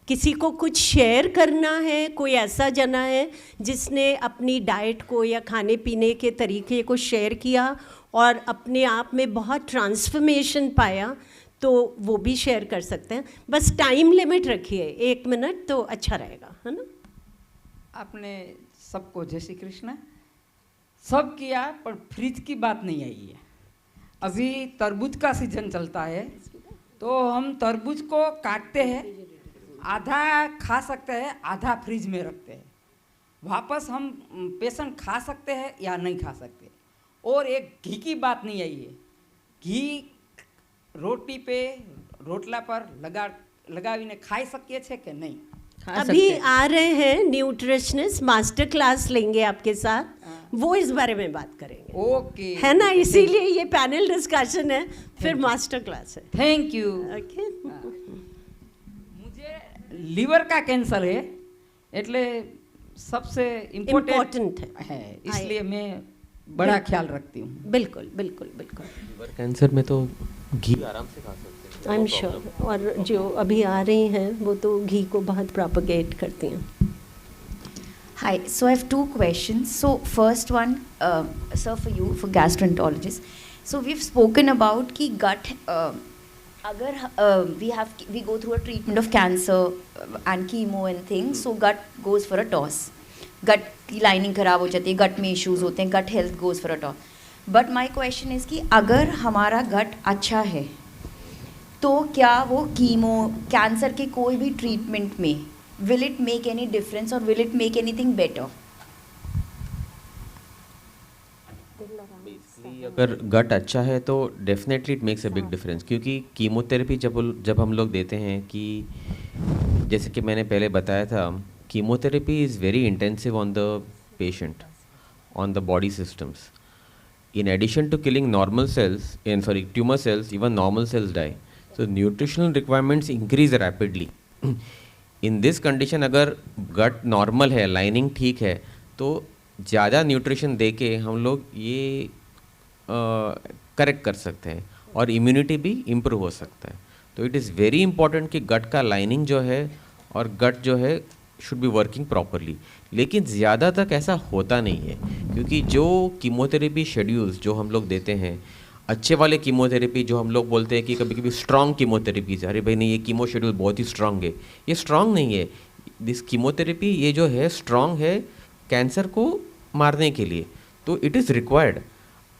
किसी को कुछ शेयर करना है, कोई ऐसा जना है जिसने अपनी डाइट को या खाने पीने के तरीके को शेयर किया और अपने आप में बहुत ट्रांसफॉर्मेशन पाया, तो वो भी शेयर कर सकते हैं। बस टाइम लिमिट रखिए 1 मिनट, तो अच्छा रहेगा, है ना। आपने सबको जय श्री कृष्ण। सब किया पर फ्रिज की बात नहीं आई है। अभी तरबूज का सीजन चलता है तो हम तरबूज को काटते हैं, आधा खा सकते हैं, आधा फ्रिज में रखते हैं। वापस हम पेशेंट खा सकते हैं या नहीं खा सकते। और एक घी की बात नहीं आई है। घी रोटी पे रोटला पर लगावीने खाई શકીએ છે કે नहीं? अभी आ रहे हैं न्यूट्रिशनिस्ट, मास्टर क्लास लेंगे आपके साथ, वो इस बारे में बात करेंगे। ओके, है ना, इसीलिए ये पैनल डिस्कशन है, फिर मास्टर क्लास है। Thank you. ओके। मुझे लीवर का कैंसर है, એટલે सबसे इम्पोर्टेंट है, इसलिए मैं बड़ा ख्याल रखती हूँ। बिल्कुल बिल्कुल बिल्कुल। लीवर कैंसर में तो घी आराम से खा सकते हैं। आई एम श्योर। और जो अभी आ रही हैं वो तो घी को बहुत प्रोपगेट करती हैं। Hi, so I have two questions. So first one, sir, for you, for gastroenterologist. So we've spoken about कि gut, अगर we go through a treatment of cancer and chemo and things, so gut goes for a toss. Gut की lining खराब हो जाती है, gut में issues होते हैं, gut health goes for a toss. But my question is कि अगर हमारा gut अच्छा है तो क्या वो कीमो कैंसर के कोई भी ट्रीटमेंट में will it make any difference or will it make anything better? Basically अगर गट अच्छा है तो definitely it makes a big difference, क्योंकि कीमोथेरेपी जब हम लोग देते हैं कि जैसे कि मैंने पहले बताया था, chemotherapy is very intensive on the patient, on the body systems. In addition to killing normal cells, tumor cells, even normal cells die. So nutritional requirements increase rapidly. In this condition अगर gut normal है, lining ठीक है, तो ज़्यादा nutrition दे के हम लोग ये करेक्ट कर सकते हैं और इम्यूनिटी भी इम्प्रूव हो सकता है. तो इट इज़ वेरी इंपॉर्टेंट कि गट का लाइनिंग जो है और गट जो है शुड बी वर्किंग प्रॉपरली. लेकिन ज़्यादा तक ऐसा होता नहीं है, क्योंकि जो कीमोथेरेपी शेड्यूल्स जो हम लोग देते हैं, अच्छे वाले कीमोथेरेपी जो हम लोग बोलते हैं कि कभी कभी स्ट्रॉन्ग कीमोथेरेपीज, अरे भाई नहीं ये कीमो शेड्यूल बहुत ही स्ट्रॉन्ग है, ये स्ट्रॉन्ग नहीं है. दिस कीमोथेरेपी ये जो है स्ट्रॉन्ग है कैंसर को मारने के लिए, तो इट इज़ रिक्वायर्ड.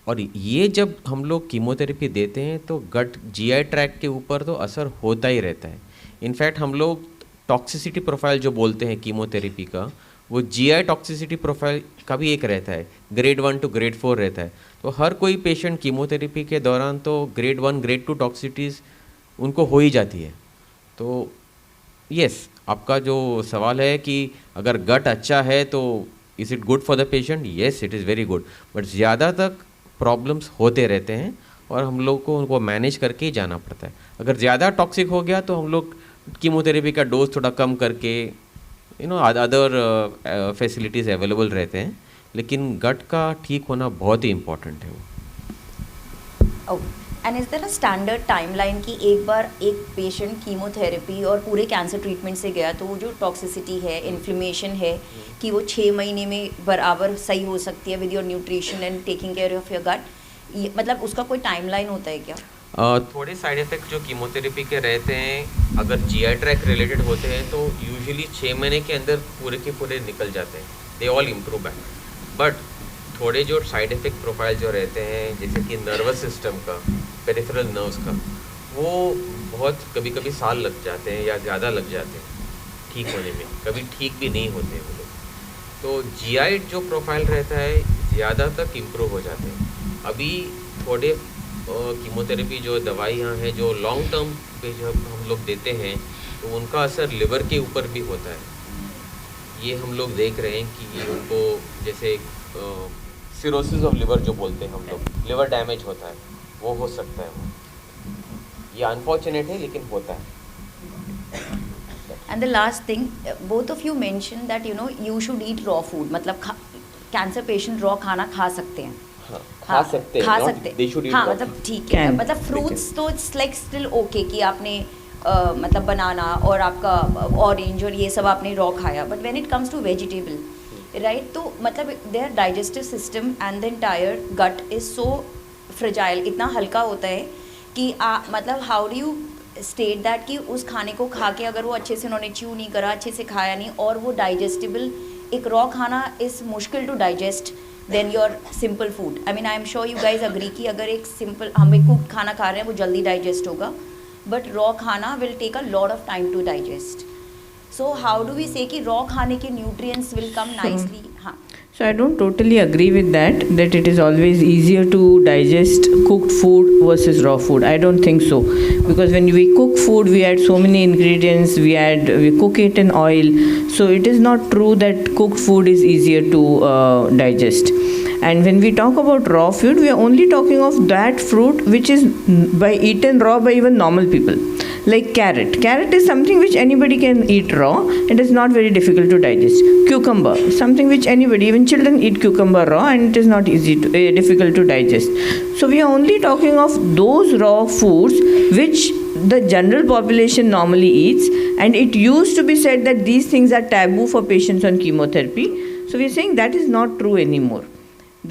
और ये जब हम लोग कीमोथेरेपी देते हैं तो गट जीआई ट्रैक्ट के ऊपर तो असर होता ही रहता है. इनफैक्ट हम लोग टॉक्सिसिटी प्रोफाइल जो बोलते हैं कीमोथेरेपी का, वो जीआई टॉक्सिसिटी प्रोफाइल का भी एक रहता है, ग्रेड 1 to ग्रेड 4 रहता है. तो हर कोई पेशेंट कीमोथेरेपी के दौरान तो ग्रेड 1 ग्रेड 2 टॉक्सिसिटीज़ उनको हो ही जाती है. तो यस, आपका जो सवाल है कि अगर गट अच्छा है तो is it good for the patient, yes it is very good. But ज़्यादा तक प्रॉब्लम्स होते रहते हैं और हम लोग को उनको मैनेज करके ही जाना पड़ता है. अगर ज़्यादा टॉक्सिक हो गया तो हम लोग कीमोथेरेपी का डोज थोड़ा कम करके अदर फैसिलिटीज़ अवेलेबल रहते हैं, लेकिन गट का ठीक होना बहुत ही इम्पोर्टेंट है वो. And is there a standard timeline कि एक बार एक पेशेंट कीमोथेरेपी और पूरे कैंसर ट्रीटमेंट से गया तो वो जो टॉक्सिसिटी है, इन्फ्लेमेशन है, कि वो 6 महीने में बराबर सही हो सकती है with your nutrition and taking care of your gut? मतलब उसका कोई टाइमलाइन होता है क्या? थोड़े साइड इफ़ेक्ट जो कीमोथेरेपी के रहते हैं, अगर जीआई ट्रैक रिलेटेड होते हैं तो यूजुअली 6 महीने के अंदर पूरे के पूरे निकल जाते हैं, they all improve back. But थोड़े जो साइड इफ़ेक्ट प्रोफाइल जो रहते हैं, जैसे कि नर्वस सिस्टम का, पेरिफेरल नर्व्स का, वो बहुत कभी कभी साल लग जाते हैं या ज़्यादा लग जाते हैं ठीक होने में, कभी ठीक भी नहीं होते हैं वो लोग. तो जीआई जो प्रोफाइल रहता है ज़्यादा तक इम्प्रूव हो जाते हैं. अभी थोड़े कीमोथेरेपी जो दवाइयाँ हैं जो लॉन्ग टर्म पे जब हम लोग देते हैं तो उनका असर लिवर के ऊपर भी होता है. ये हम लोग देख रहे हैं कि ये उनको जैसे सिरोसिस ऑफ लिवर जो बोलते हैं हम लोग, लिवर डैमेज होता है, वो हो सकता है. वो ये अनफॉर्चुनेट है लेकिन होता है. And the last thing, both of you mentioned that you should eat raw food. मतलब कैंसर पेशेंट रॉ खाना खा सकते हैं. खा सकते हैं, हाँ, मतलब ठीक है, मतलब फ्रूट्स तो इट्स लाइक स्टिल ओके कि आपने मतलब बनाना और आपका ऑरेंज और ये सब आपने रॉ खाया. But when it comes to vegetable, right, तो मतलब there digestive system and the entire gut is so fragile, इतना हल्का होता है कि मतलब how do you state that कि उस खाने को खा के अगर वो अच्छे से उन्होंने च्यू नहीं करा, अच्छे से खाया नहीं और वो डाइजेस्टिबल, एक रॉ खाना इज़ मुश्किल to digest then your simple food. I mean I am sure you guys agree कि अगर एक सिंपल हम एक कुक खाना खा रहे हैं वो जल्दी डाइजेस्ट होगा, बट रॉ खाना will take a lot of time to digest. So how do we say कि रॉ खाने के न्यूट्रिएंट्स विल कम नाइसली? हाँ. So I don't totally agree with that it is always easier to digest cooked food versus raw food. I don't think so, because when we cook food we add so many ingredients, we cook it in oil, so it is not true that cooked food is easier to digest. And when we talk about raw food, we are only talking of that fruit which is eaten raw by even normal people. Like carrot. Carrot is something which anybody can eat raw. It is not very difficult to digest. Cucumber, something which anybody, even children eat cucumber raw, and it is not difficult to digest. So we are only talking of those raw foods which the general population normally eats, and it used to be said that these things are taboo for patients on chemotherapy. So we are saying that is not true anymore.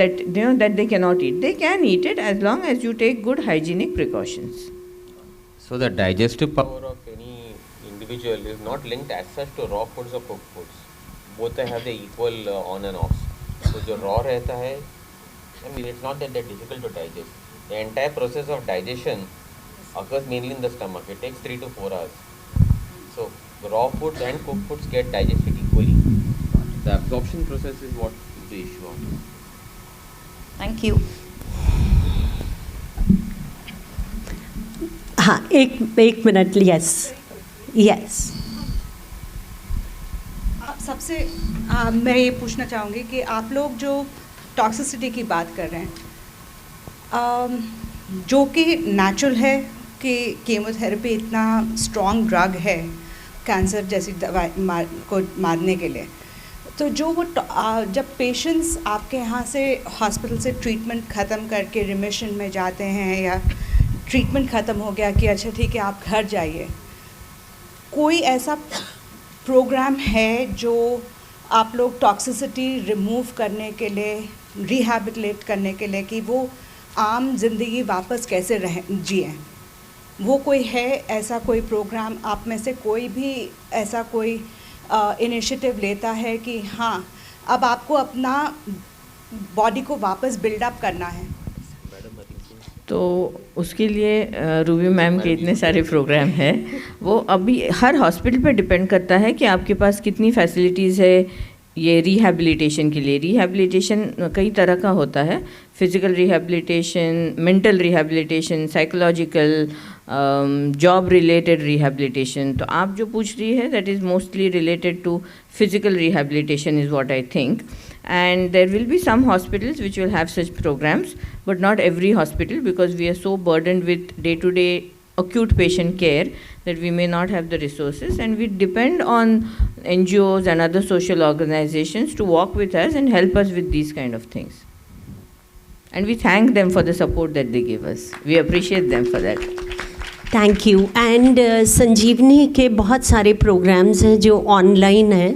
That that they cannot eat. They can eat it as long as you take good hygienic precautions. So the digestive power of any individual is not linked as such to raw foods or cooked foods. Both have the equal on and off. So जो raw रहता है, I mean it's not that they're difficult to digest. The entire process of digestion occurs mainly in the stomach. It takes 3 to 4 hours. So raw foods and cooked foods get digested equally. The absorption process is what is the issue of it. Thank you. हाँ, एक minute. Yes. सबसे मैं ये पूछना चाहूँगी कि आप लोग जो टॉक्सिसिटी की बात कर रहे हैं, जो कि नेचुरल है कि कीमोथेरेपी इतना स्ट्रॉन्ग ड्रग है कैंसर जैसी दवाई को मारने के लिए, तो जो वो जब पेशेंट्स आपके यहाँ से हॉस्पिटल से ट्रीटमेंट ख़त्म करके रिमिशन में जाते हैं या ट्रीटमेंट ख़त्म हो गया कि अच्छा ठीक है आप घर जाइए, कोई ऐसा प्रोग्राम है जो आप लोग टॉक्सिसिटी रिमूव करने के लिए, रिहैबिलिटेट करने के लिए कि वो आम ज़िंदगी वापस कैसे जिए? वो कोई है ऐसा कोई प्रोग्राम? आप में से कोई भी ऐसा कोई इनिशिएटिव लेता है कि हाँ अब आपको अपना बॉडी को वापस बिल्डअप करना है? तो उसके लिए रूबी मैम के इतने सारे प्रोग्राम हैं, वो अभी हर हॉस्पिटल पे डिपेंड करता है कि आपके पास कितनी फैसिलिटीज़ है ये रिहैबिलिटेशन के लिए. रिहैबिलिटेशन कई तरह का होता है, physical rehabilitation, mental rehabilitation, psychological, job related rehabilitation. तो आप जो पूछ रही है that is mostly related to physical rehabilitation is what I think. And there will be some hospitals which will have such programs, but not every hospital, because we are so burdened with day-to-day acute patient care that we may not have the resources, and we depend on NGOs and other social organizations to work with us and help us with these kind of things. And we thank them for the support that they give us. We appreciate them for that. Thank you. And Sanjeevani के बहुत सारे programmes हैं जो online हैं,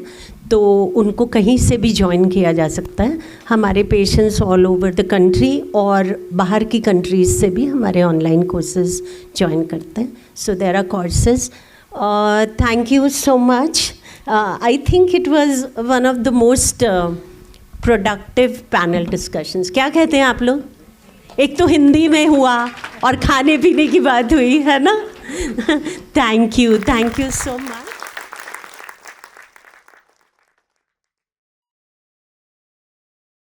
तो उनको कहीं से भी ज्वाइन किया जा सकता है. हमारे patients all over the country और बाहर की कंट्रीज़ से भी हमारे ऑनलाइन कोर्सेज ज्वाइन करते हैं. So there are courses. Thank you so much. I think it was one of the most productive panel discussions. क्या कहते हैं आप लोग? एक तो हिंदी में हुआ और खाने पीने की बात हुई है ना. Thank you so much.